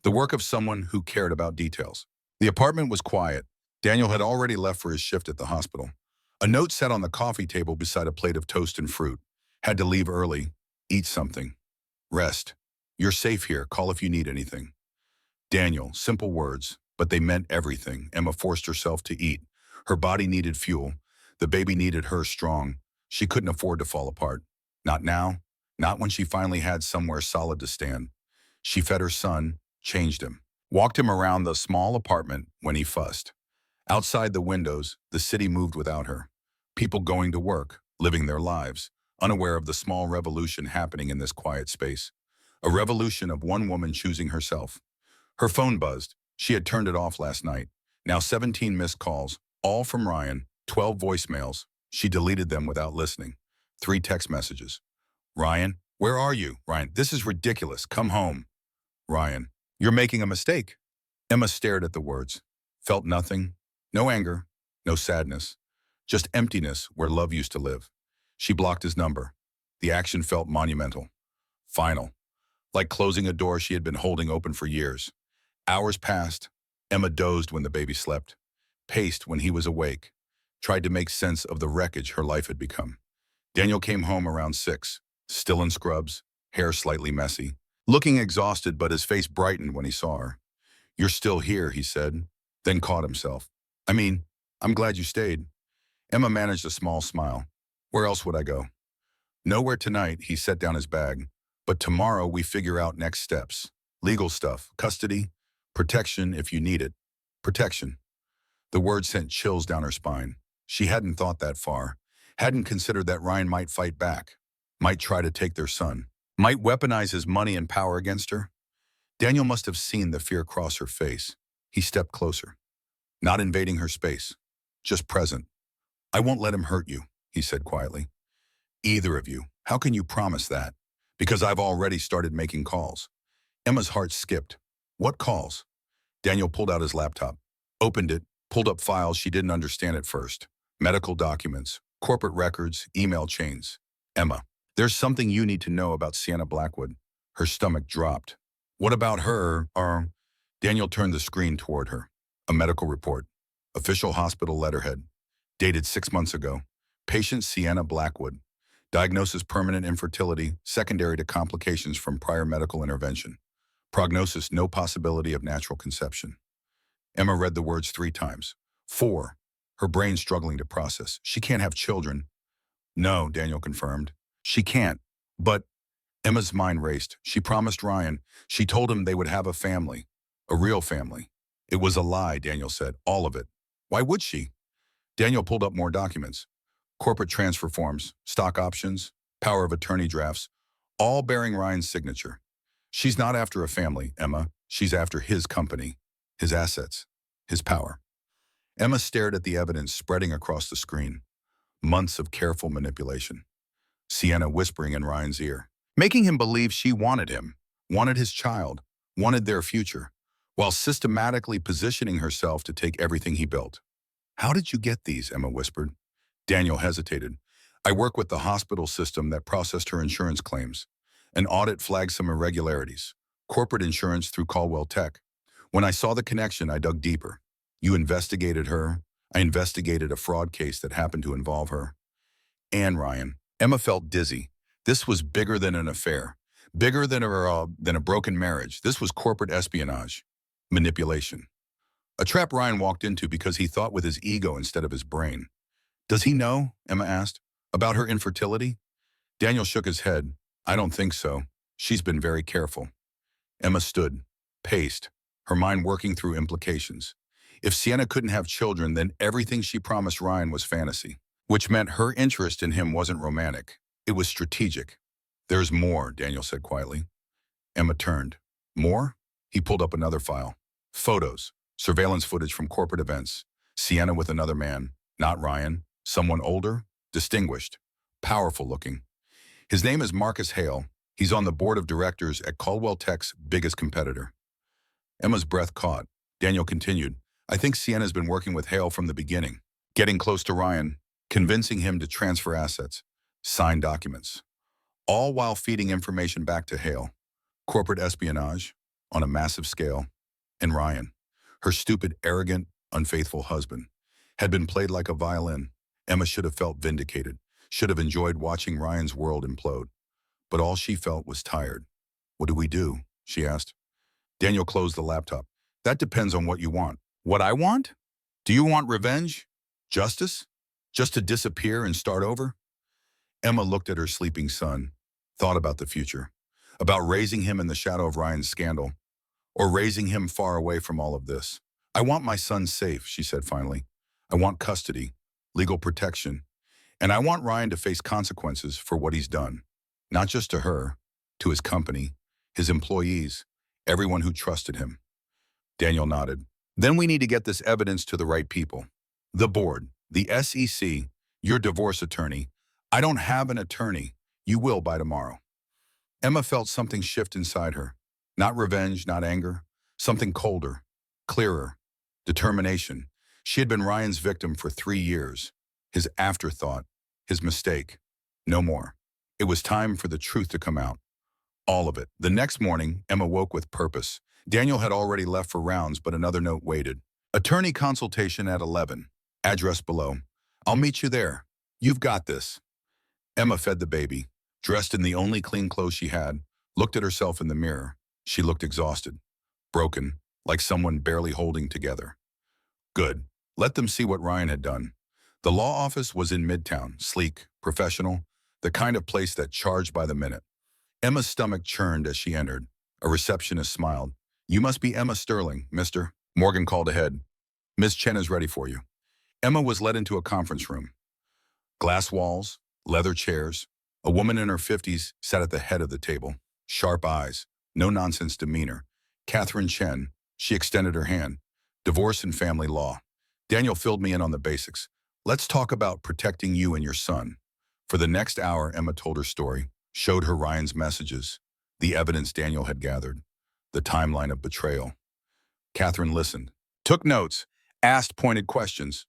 the work of someone who cared about details. The apartment was quiet. Daniel had already left for his shift at the hospital. A note sat on the coffee table beside a plate of toast and fruit. Had to leave early, eat something. Rest. You're safe here. Call if you need anything. Daniel, simple words, but they meant everything. Emma forced herself to eat. Her body needed fuel. The baby needed her strong. She couldn't afford to fall apart. Not now. Not when she finally had somewhere solid to stand. She fed her son, changed him, walked him around the small apartment when he fussed. Outside the windows, the city moved without her. People going to work, living their lives, unaware of the small revolution happening in this quiet space. A revolution of one woman choosing herself. Her phone buzzed. She had turned it off last night. Now 17 missed calls, all from Ryan, 12 voicemails. She deleted them without listening. 3 text messages. Ryan, Where are you, Ryan? This is ridiculous. Come home. Ryan, you're making a mistake. Emma stared at the words, felt nothing, no anger, no sadness, just emptiness where love used to live. She blocked his number. The action felt monumental, final, like closing a door she had been holding open for years. Hours passed. Emma dozed when the baby slept, paced when he was awake, tried to make sense of the wreckage her life had become. Daniel came home around 6, still in scrubs, hair slightly messy, looking exhausted, but his face brightened when he saw her. "You're still here," he said, then caught himself. "I mean, I'm glad you stayed." Emma managed a small smile. "Where else would I go?" "Nowhere tonight," he set down his bag. "But tomorrow we figure out next steps. Legal stuff, custody, protection if you need it. Protection." The word sent chills down her spine. She hadn't thought that far, hadn't considered that Ryan might fight back, might try to take their son, might weaponize his money and power against her. Daniel must have seen the fear cross her face. He stepped closer, not invading her space, just present. "I won't let him hurt you," he said quietly. "Either of you. How can you promise that?" "Because I've already started making calls." Emma's heart skipped. "What calls?" Daniel pulled out his laptop, opened it, pulled up files she didn't understand at first. Medical documents, corporate records, email chains. "Emma, there's something you need to know about Sienna Blackwood." Her stomach dropped. "What about her?" Daniel turned the screen toward her. A medical report. Official hospital letterhead. Dated 6 months ago. Patient Sienna Blackwood. Diagnosis: permanent infertility, secondary to complications from prior medical intervention. Prognosis: no possibility of natural conception. Emma read the words 3 times. 4. Her brain struggling to process. She can't have children. "No," Daniel confirmed. "She can't. But..." Emma's mind raced. She promised Ryan. She told him they would have a family. A real family. "It was a lie," Daniel said. "All of it." "Why would she?" Daniel pulled up more documents. Corporate transfer forms, stock options, power of attorney drafts, all bearing Ryan's signature. "She's not after a family, Emma. She's after his company, his assets, his power." Emma stared at the evidence spreading across the screen. Months of careful manipulation. Sienna whispering in Ryan's ear, making him believe she wanted him, wanted his child, wanted their future, while systematically positioning herself to take everything he built. "How did you get these?" Emma whispered. Daniel hesitated. "I work with the hospital system that processed her insurance claims. An audit flagged some irregularities. Corporate insurance through Caldwell Tech. When I saw the connection, I dug deeper. You investigated her. I investigated a fraud case that happened to involve her. And Ryan." Emma felt dizzy. This was bigger than an affair. Bigger than a broken marriage. This was corporate espionage. Manipulation. A trap Ryan walked into because he thought with his ego instead of his brain. "Does he know?" Emma asked. "About her infertility?" Daniel shook his head. "I don't think so. She's been very careful." Emma stood, paced, her mind working through implications. If Sienna couldn't have children, then everything she promised Ryan was fantasy, which meant her interest in him wasn't romantic. It was strategic. "There's more," Daniel said quietly. Emma turned. "More?" He pulled up another file. Photos, surveillance footage from corporate events. Sienna with another man, not Ryan. Someone older, distinguished, powerful looking. His name is Marcus Hale. He's on the board of directors at Caldwell Tech's biggest competitor. Emma's breath caught. Daniel continued. "I think Sienna's been working with Hale from the beginning, getting close to Ryan, convincing him to transfer assets, sign documents, all while feeding information back to Hale. Corporate espionage on a massive scale. And Ryan, her stupid, arrogant, unfaithful husband, had been played like a violin. Emma should have felt vindicated, should have enjoyed watching Ryan's world implode. But all she felt was tired. "What do we do?" she asked. Daniel closed the laptop. "That depends on what you want." "What I want? Do you want revenge? Justice? Just to disappear and start over?" Emma looked at her sleeping son, thought about the future, about raising him in the shadow of Ryan's scandal, or raising him far away from all of this. "I want my son safe," she said finally. "I want custody, legal protection, and I want Ryan to face consequences for what he's done. Not just to her, to his company, his employees, everyone who trusted him." Daniel nodded. "Then we need to get this evidence to the right people. The board, the SEC, your divorce attorney." "I don't have an attorney. You will by tomorrow." Emma felt something shift inside her. Not revenge, not anger. Something colder, clearer. Determination. She had been Ryan's victim for 3 years. His afterthought. His mistake. No more. It was time for the truth to come out. All of it. The next morning, Emma woke with purpose. Daniel had already left for rounds, but another note waited. Attorney consultation at 11. Address below. I'll meet you there. You've got this. Emma fed the baby, dressed in the only clean clothes she had, looked at herself in the mirror. She looked exhausted, broken, like someone barely holding together. Good. Let them see what Ryan had done. The law office was in Midtown, sleek, professional, the kind of place that charged by the minute. Emma's stomach churned as she entered. A receptionist smiled. You must be Emma Sterling, mister. Morgan called ahead. Miss Chen is ready for you. Emma was led into a conference room. Glass walls, leather chairs. A woman in her 50s sat at the head of the table. Sharp eyes, no-nonsense demeanor. Catherine Chen. She extended her hand. Divorce and family law. Daniel filled me in on the basics. Let's talk about protecting you and your son. For the next hour, Emma told her story, showed her Ryan's messages, the evidence Daniel had gathered, the timeline of betrayal. Catherine listened, took notes, asked pointed questions.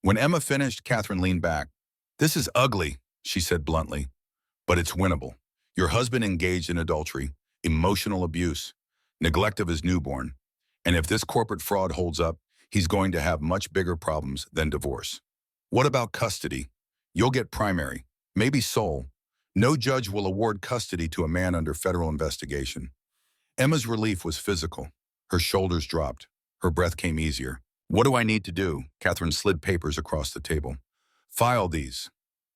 When Emma finished, Catherine leaned back. This is ugly, she said bluntly, but it's winnable. Your husband engaged in adultery, emotional abuse, neglect of his newborn. And if this corporate fraud holds up, he's going to have much bigger problems than divorce. What about custody? You'll get primary, maybe sole. No judge will award custody to a man under federal investigation. Emma's relief was physical. Her shoulders dropped. Her breath came easier. What do I need to do? Catherine slid papers across the table. File these.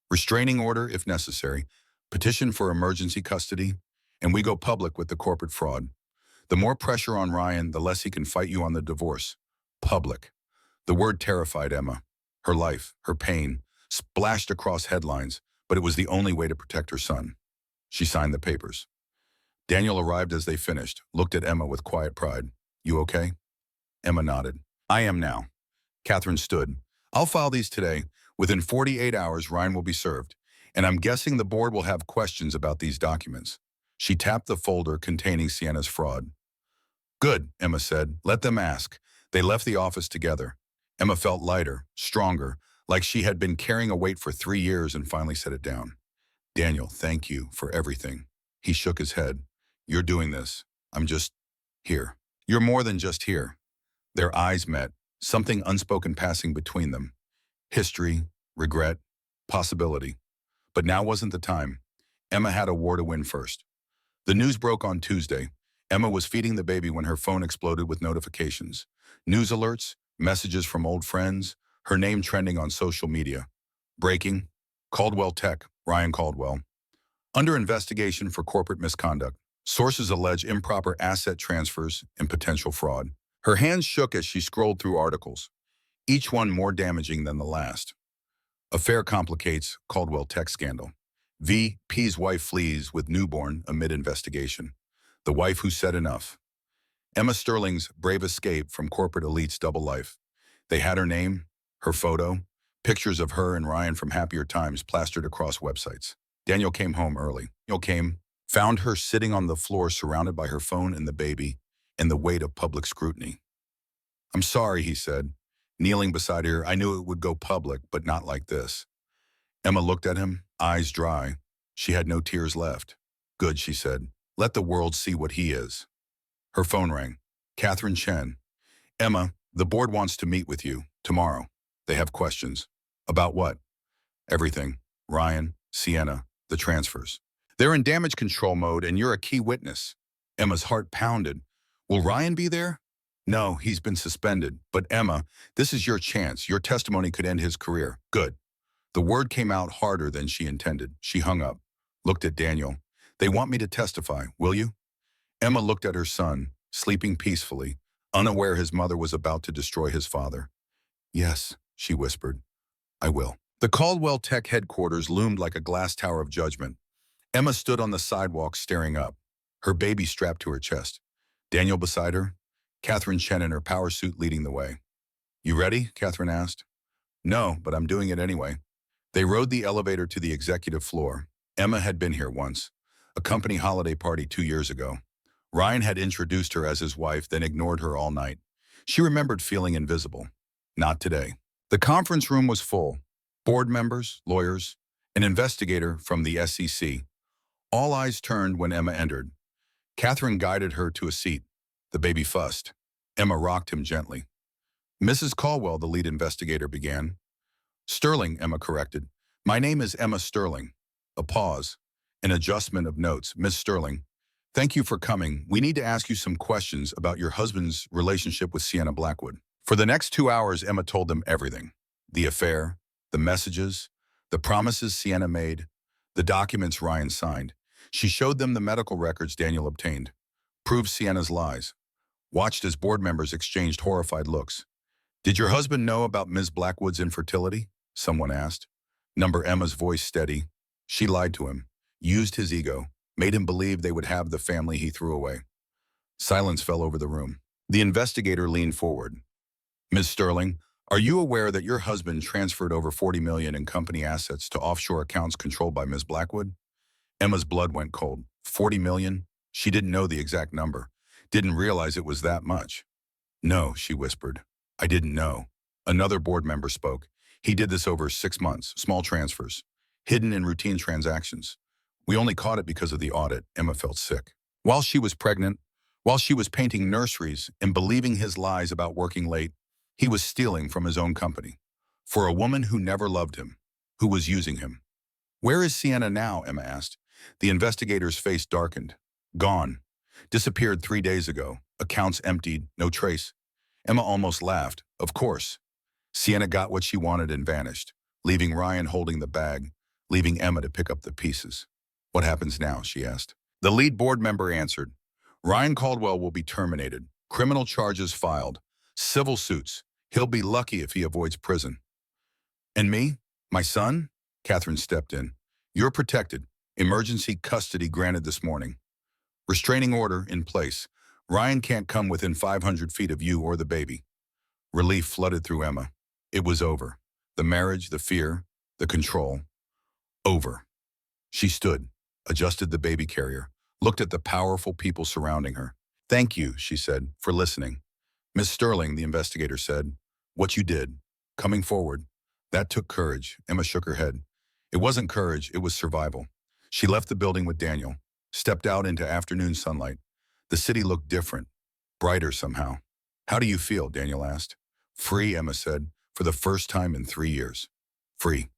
Restraining order if necessary. Petition for emergency custody. And we go public with the corporate fraud. The more pressure on Ryan, the less he can fight you on the divorce. Public. The word terrified Emma. Her life, her pain, splashed across headlines, but it was the only way to protect her son. She signed the papers. Daniel arrived as they finished, looked at Emma with quiet pride. You okay? Emma nodded. I am now. Catherine stood. I'll file these today. Within 48 hours, Ryan will be served. And I'm guessing the board will have questions about these documents. She tapped the folder containing Sienna's fraud. Good, Emma said. Let them ask. They left the office together. Emma felt lighter, stronger, like she had been carrying a weight for 3 years and finally set it down. Daniel, thank you for everything. He shook his head. You're doing this. I'm just here. You're more than just here. Their eyes met, something unspoken passing between them. History, regret, possibility. But now wasn't the time. Emma had a war to win first. The news broke on Tuesday. Emma was feeding the baby when her phone exploded with notifications. News alerts, messages from old friends, her name trending on social media. Breaking. Caldwell Tech, Ryan Caldwell. Under investigation for corporate misconduct. Sources allege improper asset transfers and potential fraud. Her hands shook as she scrolled through articles, each one more damaging than the last. Affair complicates Caldwell Tech scandal. VP's wife flees with newborn amid investigation. The wife who said enough. Emma Sterling's brave escape from corporate elite's double life. They had her name, her photo, pictures of her and Ryan from happier times plastered across websites. Daniel came home early. Found her sitting on the floor surrounded by her phone and the baby, and the weight of public scrutiny. I'm sorry, he said, kneeling beside her. I knew it would go public, but not like this. Emma looked at him, eyes dry. She had no tears left. Good, she said. Let the world see what he is. Her phone rang. Catherine Chen. Emma, the board wants to meet with you tomorrow. They have questions. About what? Everything. Ryan, Sienna, the transfers. They're in damage control mode and you're a key witness. Emma's heart pounded. Will Ryan be there? No, he's been suspended. But Emma, this is your chance. Your testimony could end his career. Good. The word came out harder than she intended. She hung up, looked at Daniel. They want me to testify, will you? Emma looked at her son, sleeping peacefully, unaware his mother was about to destroy his father. Yes, she whispered. I will. The Caldwell Tech headquarters loomed like a glass tower of judgment. Emma stood on the sidewalk staring up, her baby strapped to her chest. Daniel beside her, Catherine Chen in her power suit leading the way. You ready? Catherine asked. No, but I'm doing it anyway. They rode the elevator to the executive floor. Emma had been here once. a company holiday party 2 years ago. Ryan had introduced her as his wife, then ignored her all night. She remembered feeling invisible. Not today. The conference room was full. Board members, lawyers, an investigator from the SEC. All eyes turned when Emma entered. Catherine guided her to a seat. The baby fussed. Emma rocked him gently. Mrs. Caldwell, the lead investigator, began. Sterling, Emma corrected. My name is Emma Sterling. A pause. An adjustment of notes. Miss Sterling, thank you for coming. We need to ask you some questions about your husband's relationship with Sienna Blackwood. For the next 2 hours, Emma told them everything. The affair, the messages, the promises Sienna made, the documents Ryan signed. She showed them the medical records Daniel obtained, proved Sienna's lies, watched as board members exchanged horrified looks. Did your husband know about Ms. Blackwood's infertility? Someone asked. Emma's voice steady. She lied to him, used his ego, made him believe they would have the family he threw away. Silence fell over the room. The investigator leaned forward. Ms. Sterling, are you aware that your husband transferred over $40 million in company assets to offshore accounts controlled by Ms. Blackwood? Emma's blood went cold. $40 million? She didn't know the exact number. Didn't realize it was that much. No, she whispered. I didn't know. Another board member spoke. He did this over 6 months, small transfers, hidden in routine transactions. We only caught it because of the audit. Emma felt sick. While she was pregnant, while she was painting nurseries and believing his lies about working late, he was stealing from his own company. For a woman who never loved him, who was using him. Where is Sienna now? Emma asked. The investigator's face darkened. Gone. Disappeared 3 days ago. Accounts emptied. No trace. Emma almost laughed. Of course. Sienna got what she wanted and vanished, leaving Ryan holding the bag, leaving Emma to pick up the pieces. What happens now? She asked. The lead board member answered. Ryan Caldwell will be terminated. Criminal charges filed. Civil suits. He'll be lucky if he avoids prison. And me? My son? Catherine stepped in. You're protected. Emergency custody granted this morning. Restraining order in place. Ryan can't come within 500 feet of you or the baby. Relief flooded through Emma. It was over. The marriage, the fear, the control. Over. She stood, adjusted the baby carrier, looked at the powerful people surrounding her. Thank you, she said, for listening. Miss Sterling, the investigator said, what you did, coming forward, that took courage. Emma shook her head. It wasn't courage, it was survival. She left the building with Daniel, stepped out into afternoon sunlight. The city looked different, brighter somehow. How do you feel? Daniel asked. Free, Emma said, for the first time in 3 years. Free.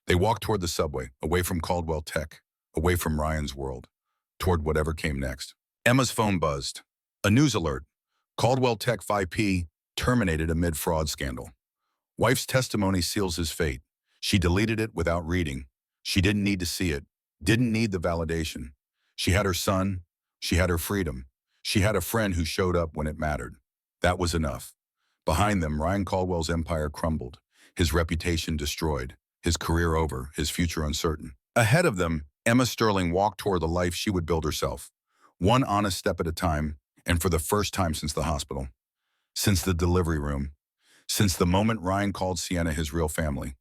They walked toward the subway, away from Caldwell Tech, away from Ryan's world, toward whatever came next. Emma's phone buzzed. A news alert. Caldwell Tech 5P terminated amid fraud scandal. Wife's testimony seals his fate. She deleted it without reading. She didn't need to see it, didn't need the validation. She had her son. She had her freedom. She had a friend who showed up when it mattered. That was enough. Behind them, Ryan Caldwell's empire crumbled, his reputation destroyed, his career over, his future uncertain. Ahead of them, Emma Sterling walked toward the life she would build herself, one honest step at a time, and for the first time since the hospital, since the delivery room, since the moment Ryan called Sienna his real family.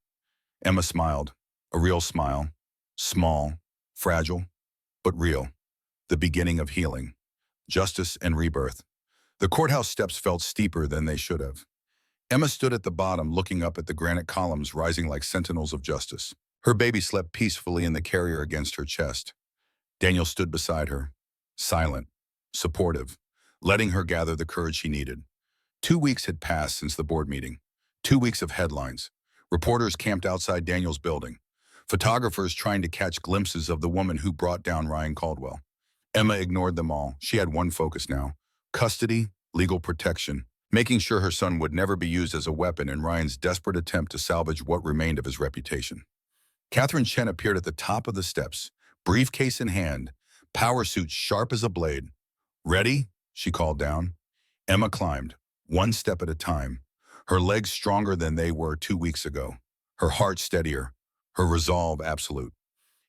Emma smiled, a real smile, small, fragile, but real, the beginning of healing, justice and rebirth. The courthouse steps felt steeper than they should have. Emma stood at the bottom looking up at the granite columns rising like sentinels of justice. Her baby slept peacefully in the carrier against her chest. Daniel stood beside her, silent, supportive, letting her gather the courage she needed. 2 weeks had passed since the board meeting. 2 weeks of headlines. Reporters camped outside Daniel's building. Photographers trying to catch glimpses of the woman who brought down Ryan Caldwell. Emma ignored them all. She had one focus now. Custody, legal protection, making sure her son would never be used as a weapon in Ryan's desperate attempt to salvage what remained of his reputation. Catherine Chen appeared at the top of the steps, briefcase in hand, power suit sharp as a blade. Ready? She called down. Emma climbed, one step at a time, her legs stronger than they were 2 weeks ago, her heart steadier, her resolve absolute.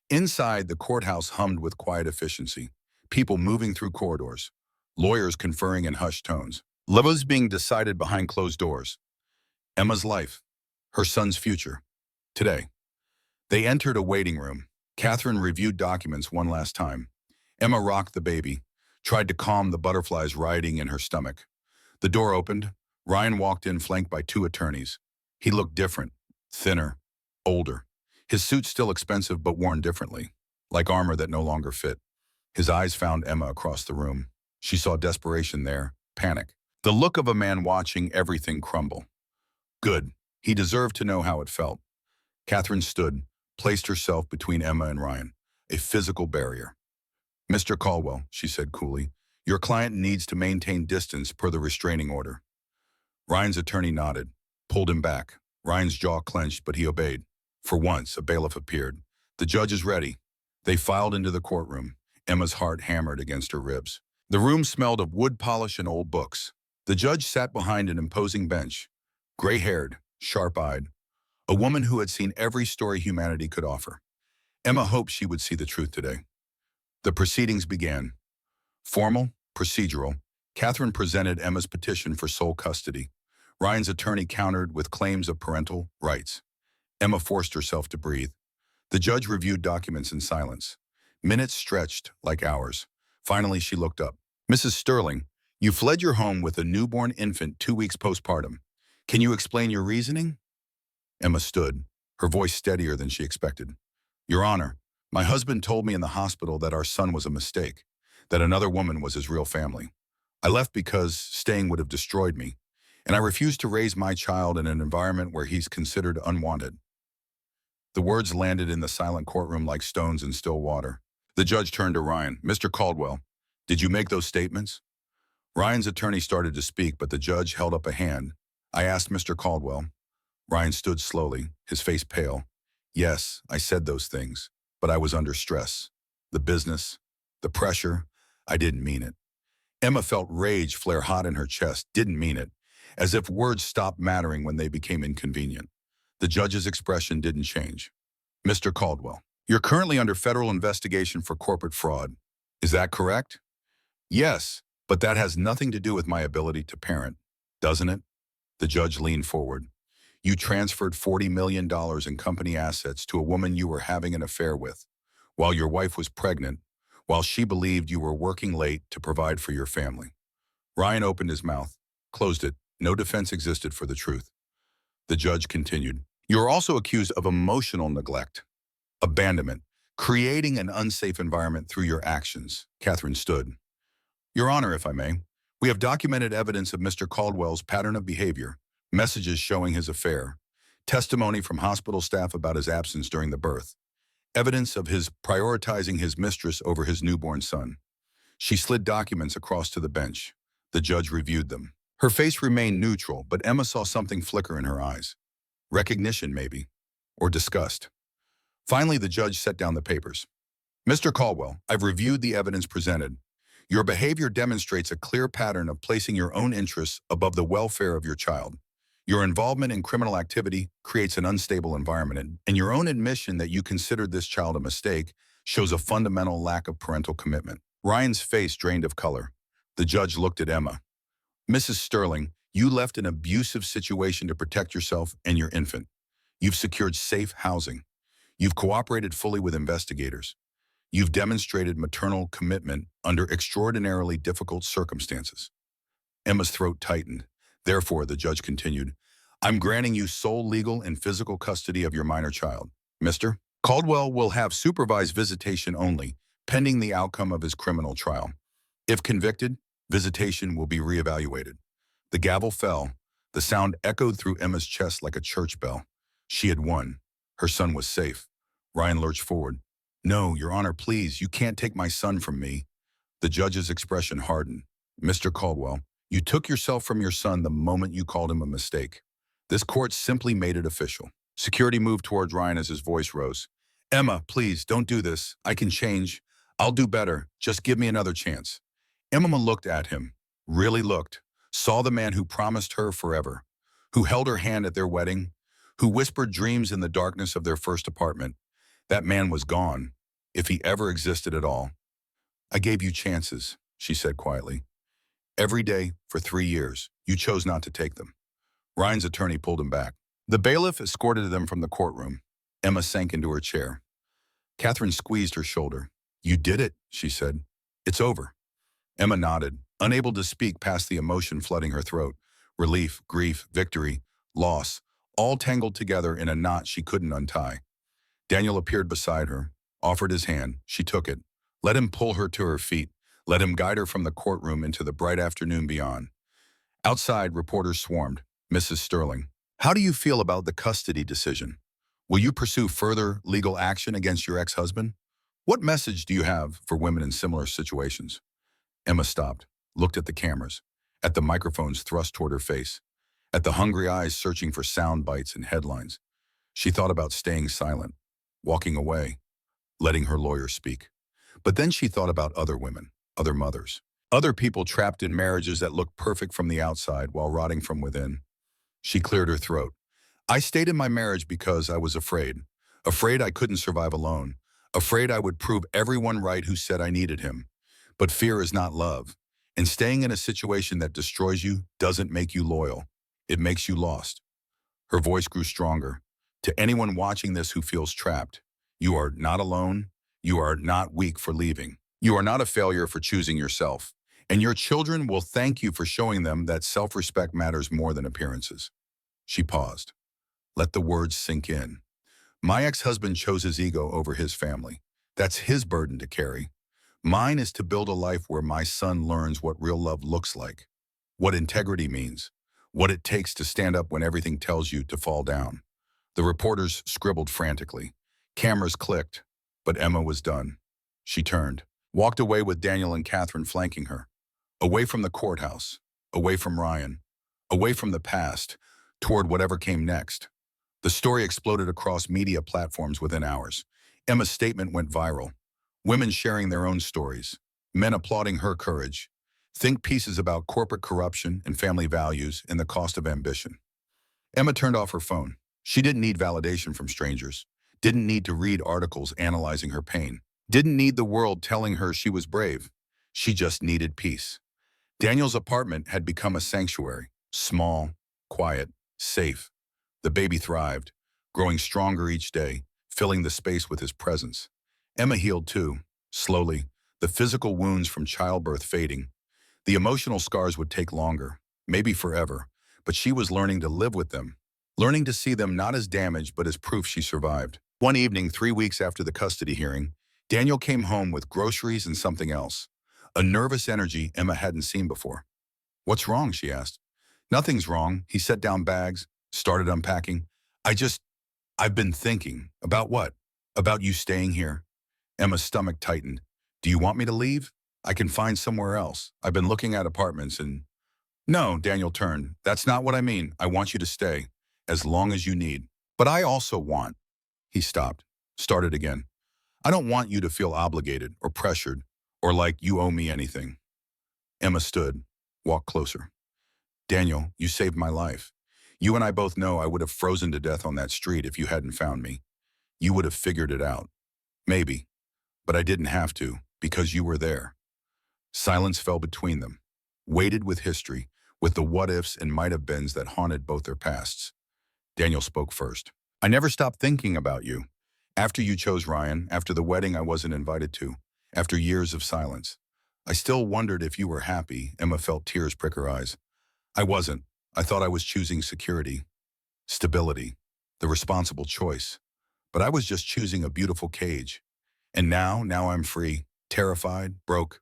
Inside, the courthouse hummed with quiet efficiency, people moving through corridors, lawyers conferring in hushed tones, levels being decided behind closed doors. Emma's life, her son's future, today. They entered a waiting room. Catherine reviewed documents one last time. Emma rocked the baby, tried to calm the butterflies rioting in her stomach. The door opened. Ryan walked in flanked by two attorneys. He looked different, thinner, older. His suit still expensive but worn differently, like armor that no longer fit. His eyes found Emma across the room. She saw desperation there, panic. The look of a man watching everything crumble. Good. He deserved to know how it felt. Catherine stood, placed herself between Emma and Ryan, a physical barrier. Mr. Caldwell, she said coolly, your client needs to maintain distance per the restraining order. Ryan's attorney nodded, pulled him back. Ryan's jaw clenched, but he obeyed. For once, a bailiff appeared. The judge is ready. They filed into the courtroom. Emma's heart hammered against her ribs. The room smelled of wood polish and old books. The judge sat behind an imposing bench, gray-haired, sharp-eyed, a woman who had seen every story humanity could offer. Emma hoped she would see the truth today. The proceedings began. Formal, procedural, Catherine presented Emma's petition for sole custody. Ryan's attorney countered with claims of parental rights. Emma forced herself to breathe. The judge reviewed documents in silence. Minutes stretched like hours. Finally, she looked up. Mrs. Sterling, you fled your home with a newborn infant 2 weeks postpartum. Can you explain your reasoning? Emma stood, her voice steadier than she expected. Your Honor, my husband told me in the hospital that our son was a mistake, that another woman was his real family. I left because staying would have destroyed me, and I refused to raise my child in an environment where he's considered unwanted. The words landed in the silent courtroom like stones in still water. The judge turned to Ryan. Mr. Caldwell, did you make those statements? Ryan's attorney started to speak, but the judge held up a hand. I asked Mr. Caldwell. Ryan stood slowly, his face pale. Yes, I said those things, but I was under stress. The business, the pressure, I didn't mean it. Emma felt rage flare hot in her chest, didn't mean it, as if words stopped mattering when they became inconvenient. The judge's expression didn't change. Mr. Caldwell, you're currently under federal investigation for corporate fraud. Is that correct? Yes, but that has nothing to do with my ability to parent, doesn't it? The judge leaned forward. You transferred $40 million in company assets to a woman you were having an affair with, while your wife was pregnant, while she believed you were working late to provide for your family. Ryan opened his mouth, closed it. No defense existed for the truth. The judge continued. You are also accused of emotional neglect, abandonment, creating an unsafe environment through your actions. Catherine stood. Your Honor, if I may, we have documented evidence of Mr. Caldwell's pattern of behavior, messages showing his affair, testimony from hospital staff about his absence during the birth, evidence of his prioritizing his mistress over his newborn son. She slid documents across to the bench. The judge reviewed them. Her face remained neutral, but Emma saw something flicker in her eyes. Recognition, maybe, or disgust. Finally, the judge set down the papers. Mr. Caldwell, I've reviewed the evidence presented. Your behavior demonstrates a clear pattern of placing your own interests above the welfare of your child. Your involvement in criminal activity creates an unstable environment, and your own admission that you considered this child a mistake shows a fundamental lack of parental commitment. Ryan's face drained of color. The judge looked at Emma. Mrs. Sterling, you left an abusive situation to protect yourself and your infant. You've secured safe housing. You've cooperated fully with investigators. You've demonstrated maternal commitment under extraordinarily difficult circumstances. Emma's throat tightened. Therefore, the judge continued, I'm granting you sole legal and physical custody of your minor child. Mr. Caldwell will have supervised visitation only, pending the outcome of his criminal trial. If convicted, visitation will be reevaluated. The gavel fell. The sound echoed through Emma's chest like a church bell. She had won. Her son was safe. Ryan lurched forward. No, Your Honor, please, you can't take my son from me. The judge's expression hardened. Mr. Caldwell, you took yourself from your son the moment you called him a mistake. This court simply made it official. Security moved towards Ryan as his voice rose. Emma, please, don't do this. I can change. I'll do better. Just give me another chance. Emma looked at him, really looked, saw the man who promised her forever, who held her hand at their wedding, who whispered dreams in the darkness of their first apartment. That man was gone, if he ever existed at all. I gave you chances, she said quietly. Every day for 3 years, you chose not to take them. Ryan's attorney pulled him back. The bailiff escorted them from the courtroom. Emma sank into her chair. Catherine squeezed her shoulder. You did it, she said. It's over. Emma nodded, unable to speak past the emotion flooding her throat. Relief, grief, victory, loss, all tangled together in a knot she couldn't untie. Daniel appeared beside her, offered his hand. She took it. Let him pull her to her feet. Let him guide her from the courtroom into the bright afternoon beyond. Outside, reporters swarmed. Mrs. Sterling, how do you feel about the custody decision? Will you pursue further legal action against your ex-husband? What message do you have for women in similar situations? Emma stopped, looked at the cameras, at the microphones thrust toward her face, at the hungry eyes searching for sound bites and headlines. She thought about staying silent, walking away, letting her lawyer speak. But then she thought about other women, other mothers, other people trapped in marriages that looked perfect from the outside while rotting from within. She cleared her throat. I stayed in my marriage because I was afraid. Afraid I couldn't survive alone. Afraid I would prove everyone right who said I needed him. But fear is not love. And staying in a situation that destroys you doesn't make you loyal. It makes you lost. Her voice grew stronger. To anyone watching this who feels trapped, you are not alone. You are not weak for leaving. You are not a failure for choosing yourself. And your children will thank you for showing them that self-respect matters more than appearances. She paused. Let the words sink in. My ex-husband chose his ego over his family. That's his burden to carry. Mine is to build a life where my son learns what real love looks like, what integrity means, what it takes to stand up when everything tells you to fall down. The reporters scribbled frantically. Cameras clicked, but Emma was done. She turned, walked away with Daniel and Catherine flanking her. Away from the courthouse, away from Ryan, away from the past, toward whatever came next. The story exploded across media platforms within hours. Emma's statement went viral. Women sharing their own stories, men applauding her courage. Think pieces about corporate corruption and family values and the cost of ambition. Emma turned off her phone. She didn't need validation from strangers, didn't need to read articles analyzing her pain, didn't need the world telling her she was brave. She just needed peace. Daniel's apartment had become a sanctuary, small, quiet, safe. The baby thrived, growing stronger each day, filling the space with his presence. Emma healed too, slowly, the physical wounds from childbirth fading. The emotional scars would take longer, maybe forever, but she was learning to live with them, learning to see them not as damage but as proof she survived. One evening, 3 weeks after the custody hearing, Daniel came home with groceries and something else, a nervous energy Emma hadn't seen before. What's wrong, she asked. Nothing's wrong. He set down bags, started unpacking. I've been thinking. About what? About you staying here. Emma's stomach tightened. Do you want me to leave? I can find somewhere else. I've been looking at apartments and... No, Daniel turned. That's not what I mean. I want you to stay, as long as you need. But I also want... He stopped, started again. I don't want you to feel obligated or pressured or like you owe me anything. Emma stood, walked closer. Daniel, you saved my life. You and I both know I would have frozen to death on that street if you hadn't found me. You would have figured it out. Maybe. But I didn't have to, because you were there. Silence fell between them, weighted with history, with the what-ifs and might-have-beens that haunted both their pasts. Daniel spoke first. I never stopped thinking about you. After you chose Ryan, after the wedding I wasn't invited to, after years of silence. I still wondered if you were happy. Emma felt tears prick her eyes. I wasn't. I thought I was choosing security, stability, the responsible choice. But I was just choosing a beautiful cage. And now I'm free, terrified, broke,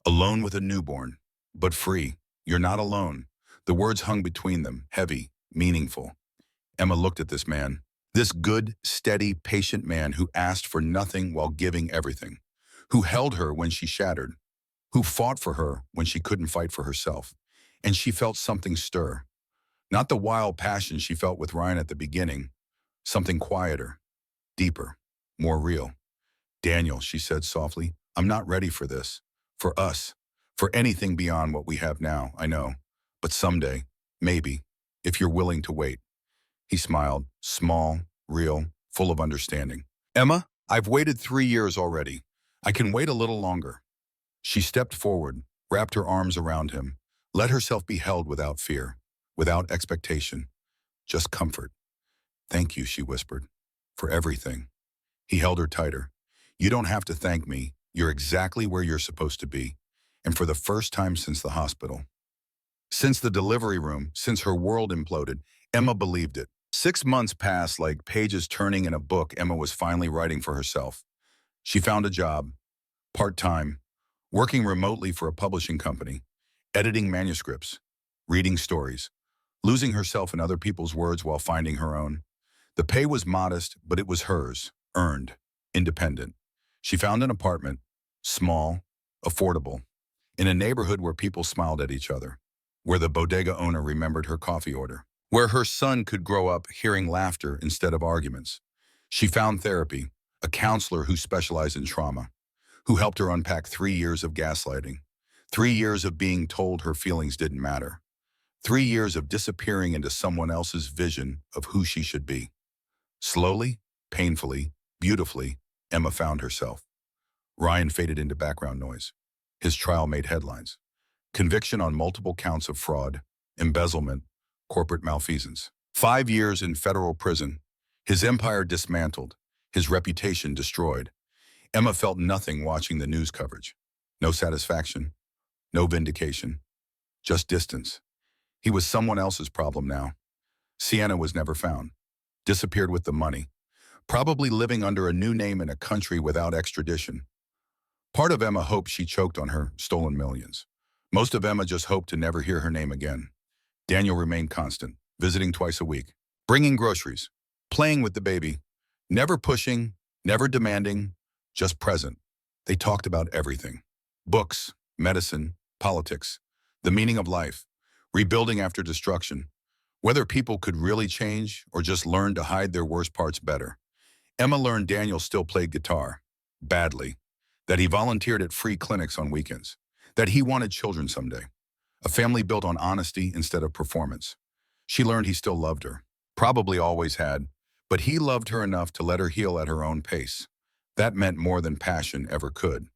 alone with a newborn, but free. You're not alone. The words hung between them, heavy, meaningful. Emma looked at this man, this good, steady, patient man who asked for nothing while giving everything, who held her when she shattered, who fought for her when she couldn't fight for herself. And she felt something stir. Not the wild passion she felt with Ryan at the beginning, something quieter, deeper, more real. Daniel, she said softly, I'm not ready for this, for us, for anything beyond what we have now, I know. But someday, maybe, if you're willing to wait. He smiled, small, real, full of understanding. Emma, I've waited 3 years already. I can wait a little longer. She stepped forward, wrapped her arms around him, let herself be held without fear, without expectation, just comfort. Thank you, she whispered, for everything. He held her tighter. You don't have to thank me. You're exactly where you're supposed to be. And for the first time since the hospital. Since the delivery room, since her world imploded, Emma believed it. 6 months passed like pages turning in a book Emma was finally writing for herself. She found a job, part-time, working remotely for a publishing company, editing manuscripts, reading stories, losing herself in other people's words while finding her own. The pay was modest, but it was hers, earned, independent. She found an apartment, small, affordable, in a neighborhood where people smiled at each other, where the bodega owner remembered her coffee order, where her son could grow up hearing laughter instead of arguments. She found therapy, a counselor who specialized in trauma, who helped her unpack 3 years of gaslighting, 3 years of being told her feelings didn't matter, 3 years of disappearing into someone else's vision of who she should be. Slowly, painfully, beautifully, Emma found herself. Ryan faded into background noise. His trial made headlines. Conviction on multiple counts of fraud, embezzlement, corporate malfeasance. 5 years in federal prison. His empire dismantled, his reputation destroyed. Emma felt nothing watching the news coverage. No satisfaction, no vindication, just distance. He was someone else's problem now. Sienna was never found. Disappeared with the money. Probably living under a new name in a country without extradition. Part of Emma hoped she choked on her stolen millions. Most of Emma just hoped to never hear her name again. Daniel remained constant, visiting twice a week, bringing groceries, playing with the baby, never pushing, never demanding, just present. They talked about everything. Books, medicine, politics, the meaning of life, rebuilding after destruction, whether people could really change or just learn to hide their worst parts better. Emma learned Daniel still played guitar, badly, that he volunteered at free clinics on weekends, that he wanted children someday, a family built on honesty instead of performance. She learned he still loved her, probably always had, but he loved her enough to let her heal at her own pace. That meant more than passion ever could.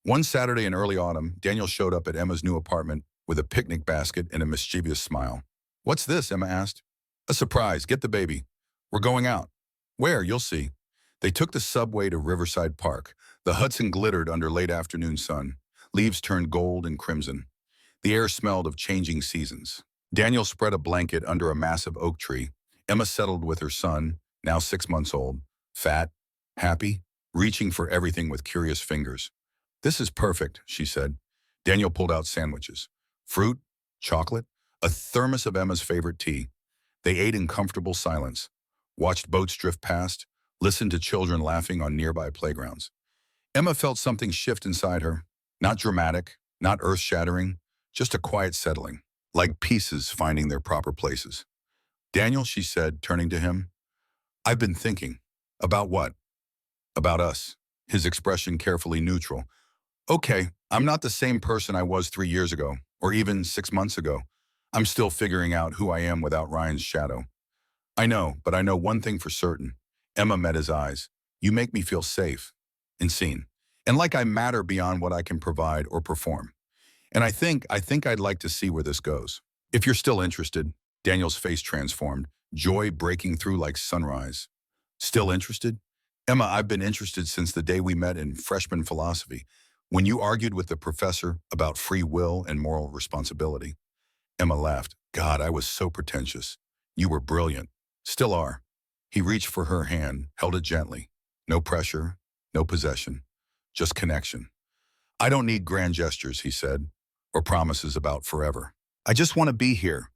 One Saturday in early autumn, Daniel showed up at Emma's new apartment with a picnic basket and a mischievous smile. "What's this?" Emma asked. "A surprise. Get the baby. We're going out." "Where? You'll see." They took the subway to Riverside Park. The Hudson glittered under late afternoon sun. Leaves turned gold and crimson. The air smelled of changing seasons. Daniel spread a blanket under a massive oak tree. Emma settled with her son, now 6 months old, fat, happy, reaching for everything with curious fingers. "This is perfect," she said. Daniel pulled out sandwiches. Fruit, chocolate, a thermos of Emma's favorite tea. They ate in comfortable silence, watched boats drift past, listened to children laughing on nearby playgrounds. Emma felt something shift inside her. Not dramatic, not earth-shattering, just a quiet settling, like pieces finding their proper places. "Daniel," she said, turning to him, "I've been thinking." "About what?" "About us." His expression carefully neutral. "Okay, I'm not the same person I was 3 years ago, or even 6 months ago. I'm still figuring out who I am without Ryan's shadow." "I know, but I know one thing for certain." Emma met his eyes. "You make me feel safe and seen, and like I matter beyond what I can provide or perform. And I think I'd like to see where this goes. If you're still interested." Daniel's face transformed, joy breaking through like sunrise. "Still interested?" "Emma, I've been interested since the day we met in freshman philosophy, when you argued with the professor about free will and moral responsibility." Emma laughed. "God, I was so pretentious. You were brilliant. Still are." He reached for her hand, held it gently. No pressure, no possession, just connection. "I don't need grand gestures," he said, "or promises about forever. I just want to be here,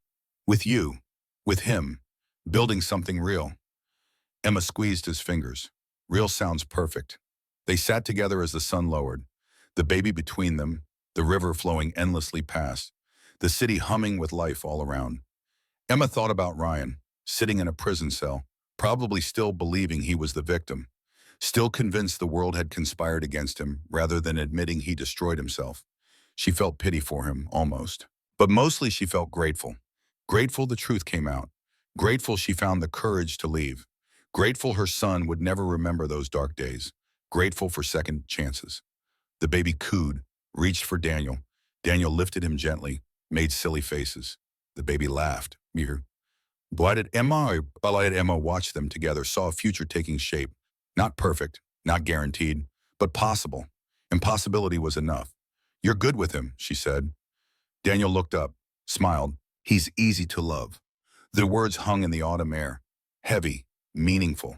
with you, with him, building something real." Emma squeezed his fingers. Real sounds perfect. They sat together as the sun lowered, the baby between them, the river flowing endlessly past, the city humming with life all around. Emma thought about Ryan, sitting in a prison cell, probably still believing he was the victim, still convinced the world had conspired against him rather than admitting he destroyed himself. She felt pity for him, almost. But mostly she felt grateful. Grateful the truth came out. Grateful she found the courage to leave. Grateful her son would never remember those dark days. Grateful for second chances. The baby cooed, reached for Daniel. Daniel lifted him gently, made silly faces. The baby laughed. Emma watched them together, saw a future taking shape. Not perfect, not guaranteed, but possible. Impossibility was enough. You're good with him, she said. Daniel looked up, smiled. He's easy to love. The words hung in the autumn air, heavy, meaningful.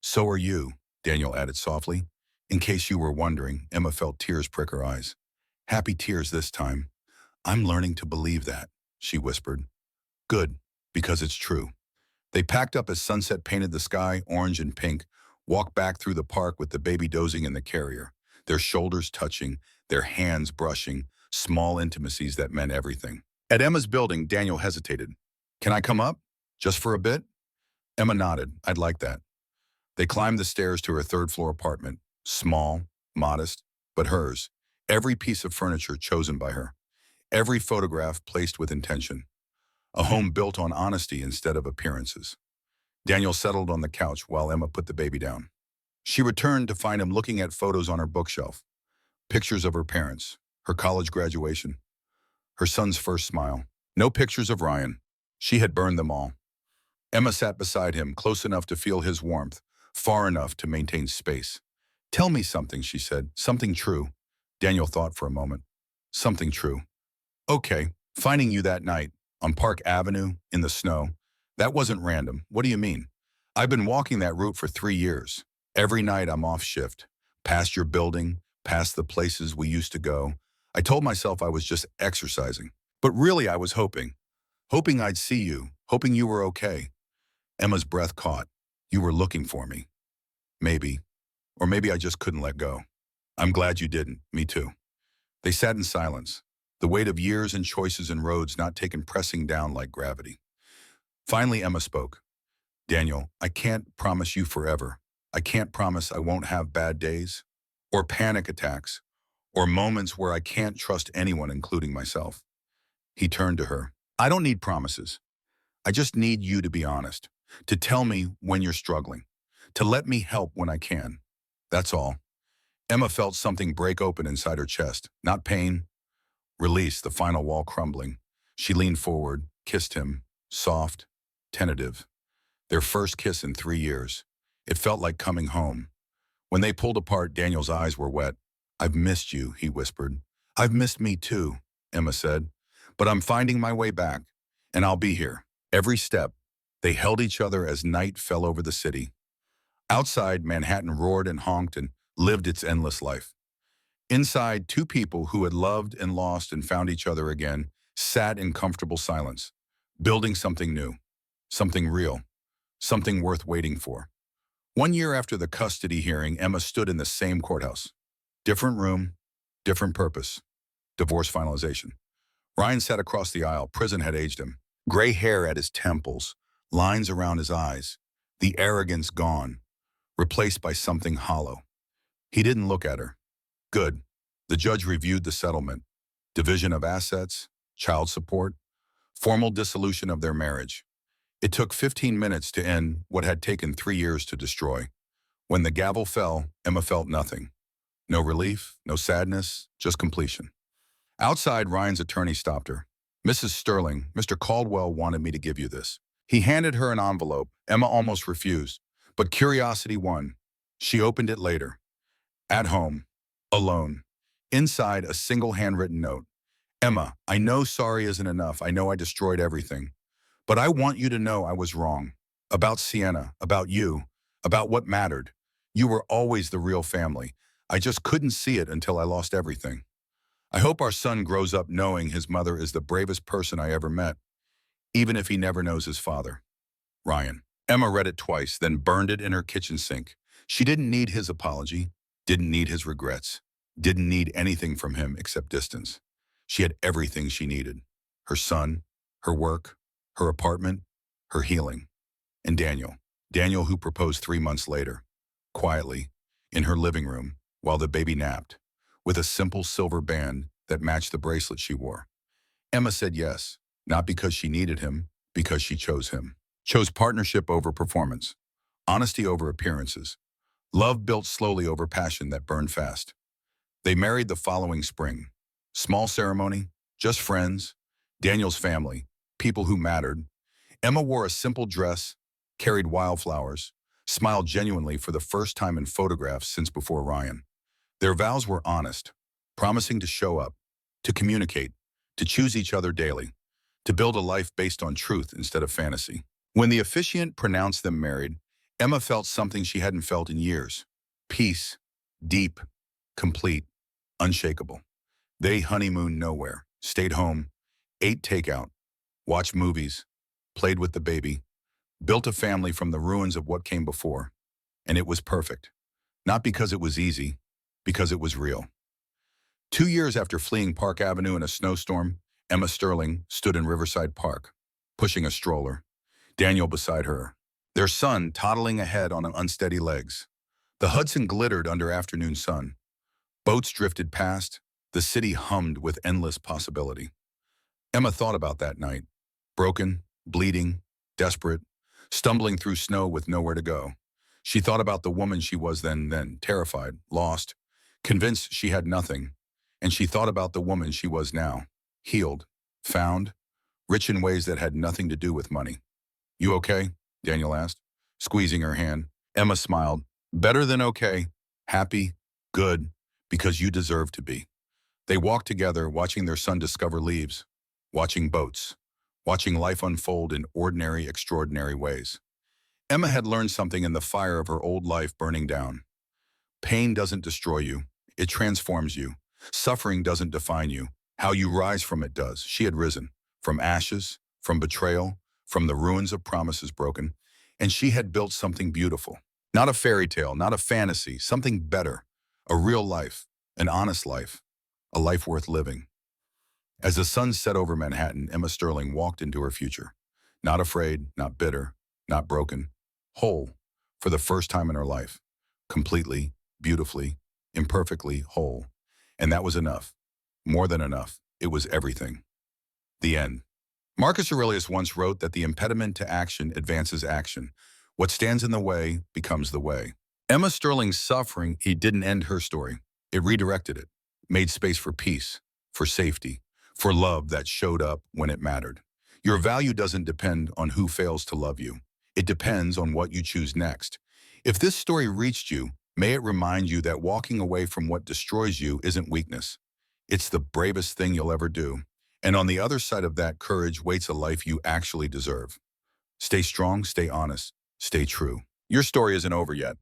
So are you, Daniel added softly. In case you were wondering, Emma felt tears prick her eyes. Happy tears this time. I'm learning to believe that, she whispered. Good, because it's true. They packed up as sunset painted the sky orange and pink, walked back through the park with the baby dozing in the carrier, their shoulders touching, their hands brushing, small intimacies that meant everything. At Emma's building, Daniel hesitated. Can I come up? Just for a bit? Emma nodded. I'd like that. They climbed the stairs to her third-floor apartment, small, modest, but hers. Every piece of furniture chosen by her. Every photograph placed with intention. A home built on honesty instead of appearances. Daniel settled on the couch while Emma put the baby down. She returned to find him looking at photos on her bookshelf. Pictures of her parents, her college graduation, her son's first smile. No pictures of Ryan. She had burned them all. Emma sat beside him, close enough to feel his warmth, far enough to maintain space. Tell me something, she said. Something true. Daniel thought for a moment. Something true. Okay, finding you that night, on Park Avenue, in the snow. That wasn't random. What do you mean? I've been walking that route for 3 years. Every night I'm off shift. Past your building, past the places we used to go. I told myself I was just exercising. But really I was hoping. Hoping I'd see you. Hoping you were okay. Emma's breath caught. You were looking for me. Maybe. Or maybe I just couldn't let go. I'm glad you didn't. Me too. They sat in silence. The weight of years and choices and roads not taken pressing down like gravity. Finally, Emma spoke. Daniel, I can't promise you forever. I can't promise I won't have bad days, or panic attacks, or moments where I can't trust anyone, including myself. He turned to her. I don't need promises. I just need you to be honest, to tell me when you're struggling, to let me help when I can. That's all. Emma felt something break open inside her chest. Not pain. Release, the final wall crumbling. She leaned forward, kissed him, soft, tentative. Their first kiss in 3 years. It felt like coming home. When they pulled apart, Daniel's eyes were wet. I've missed you, he whispered. I've missed me too, Emma said. But I'm finding my way back, and I'll be here. Every step. They held each other as night fell over the city. Outside, Manhattan roared and honked and lived its endless life. Inside, two people who had loved and lost and found each other again sat in comfortable silence, building something new, something real, something worth waiting for. 1 year after the custody hearing, Emma stood in the same courthouse. Different room, different purpose. Divorce finalization. Ryan sat across the aisle. Prison had aged him. Gray hair at his temples, lines around his eyes, the arrogance gone, replaced by something hollow. He didn't look at her. Good. The judge reviewed the settlement. Division of assets, child support, formal dissolution of their marriage. It took 15 minutes to end what had taken 3 years to destroy. When the gavel fell, Emma felt nothing. No relief, no sadness, just completion. Outside, Ryan's attorney stopped her. Mrs. Sterling, Mr. Caldwell wanted me to give you this. He handed her an envelope. Emma almost refused, but curiosity won. She opened it later. At home, alone. Inside, a single handwritten note. Emma, I know sorry isn't enough. I know I destroyed everything. But I want you to know I was wrong. About Sienna, about you, about what mattered. You were always the real family. I just couldn't see it until I lost everything. I hope our son grows up knowing his mother is the bravest person I ever met, even if he never knows his father. Ryan. Emma read it twice, then burned it in her kitchen sink. She didn't need his apology, didn't need his regrets, didn't need anything from him except distance. She had everything she needed. Her son, her work, her apartment, her healing. And Daniel. Daniel who proposed 3 months later, quietly, in her living room, while the baby napped, with a simple silver band that matched the bracelet she wore. Emma said yes, not because she needed him, because she chose him. Chose partnership over performance, honesty over appearances, love built slowly over passion that burned fast. They married the following spring. Small ceremony, just friends, Daniel's family, people who mattered. Emma wore a simple dress, carried wildflowers, smiled genuinely for the first time in photographs since before Ryan. Their vows were honest, promising to show up, to communicate, to choose each other daily, to build a life based on truth instead of fantasy. When the officiant pronounced them married, Emma felt something she hadn't felt in years. Peace, deep, complete, unshakable. They honeymooned nowhere, stayed home, ate takeout, watched movies, played with the baby, built a family from the ruins of what came before. And it was perfect. Not because it was easy, because it was real. 2 years after fleeing Park Avenue in a snowstorm, Emma Sterling stood in Riverside Park, pushing a stroller, Daniel beside her, their son toddling ahead on unsteady legs. The Hudson glittered under afternoon sun. Boats drifted past. The city hummed with endless possibility. Emma thought about that night, broken, bleeding, desperate, stumbling through snow with nowhere to go. She thought about the woman she was then, terrified, lost, convinced she had nothing. And she thought about the woman she was now, healed, found, rich in ways that had nothing to do with money. "You okay?" Daniel asked, squeezing her hand. Emma smiled. "Better than okay. Happy, good, because you deserve to be." They walked together, watching their son discover leaves, watching boats, watching life unfold in ordinary, extraordinary ways. Emma had learned something in the fire of her old life burning down. Pain doesn't destroy you. It transforms you. Suffering doesn't define you. How you rise from it does. She had risen from ashes, from betrayal, from the ruins of promises broken, and she had built something beautiful. Not a fairy tale, not a fantasy, something better. A real life, an honest life, a life worth living. As the sun set over Manhattan, Emma Sterling walked into her future. Not afraid, not bitter, not broken. Whole, for the first time in her life. Completely, beautifully, imperfectly whole. And that was enough. More than enough. It was everything. The end. Marcus Aurelius once wrote that the impediment to action advances action. What stands in the way becomes the way. Emma Sterling's suffering, he didn't end her story. It redirected it, made space for peace, for safety, for love that showed up when it mattered. Your value doesn't depend on who fails to love you. It depends on what you choose next. If this story reached you, may it remind you that walking away from what destroys you isn't weakness. It's the bravest thing you'll ever do. And on the other side of that courage waits a life you actually deserve. Stay strong, stay honest, stay true. Your story isn't over yet.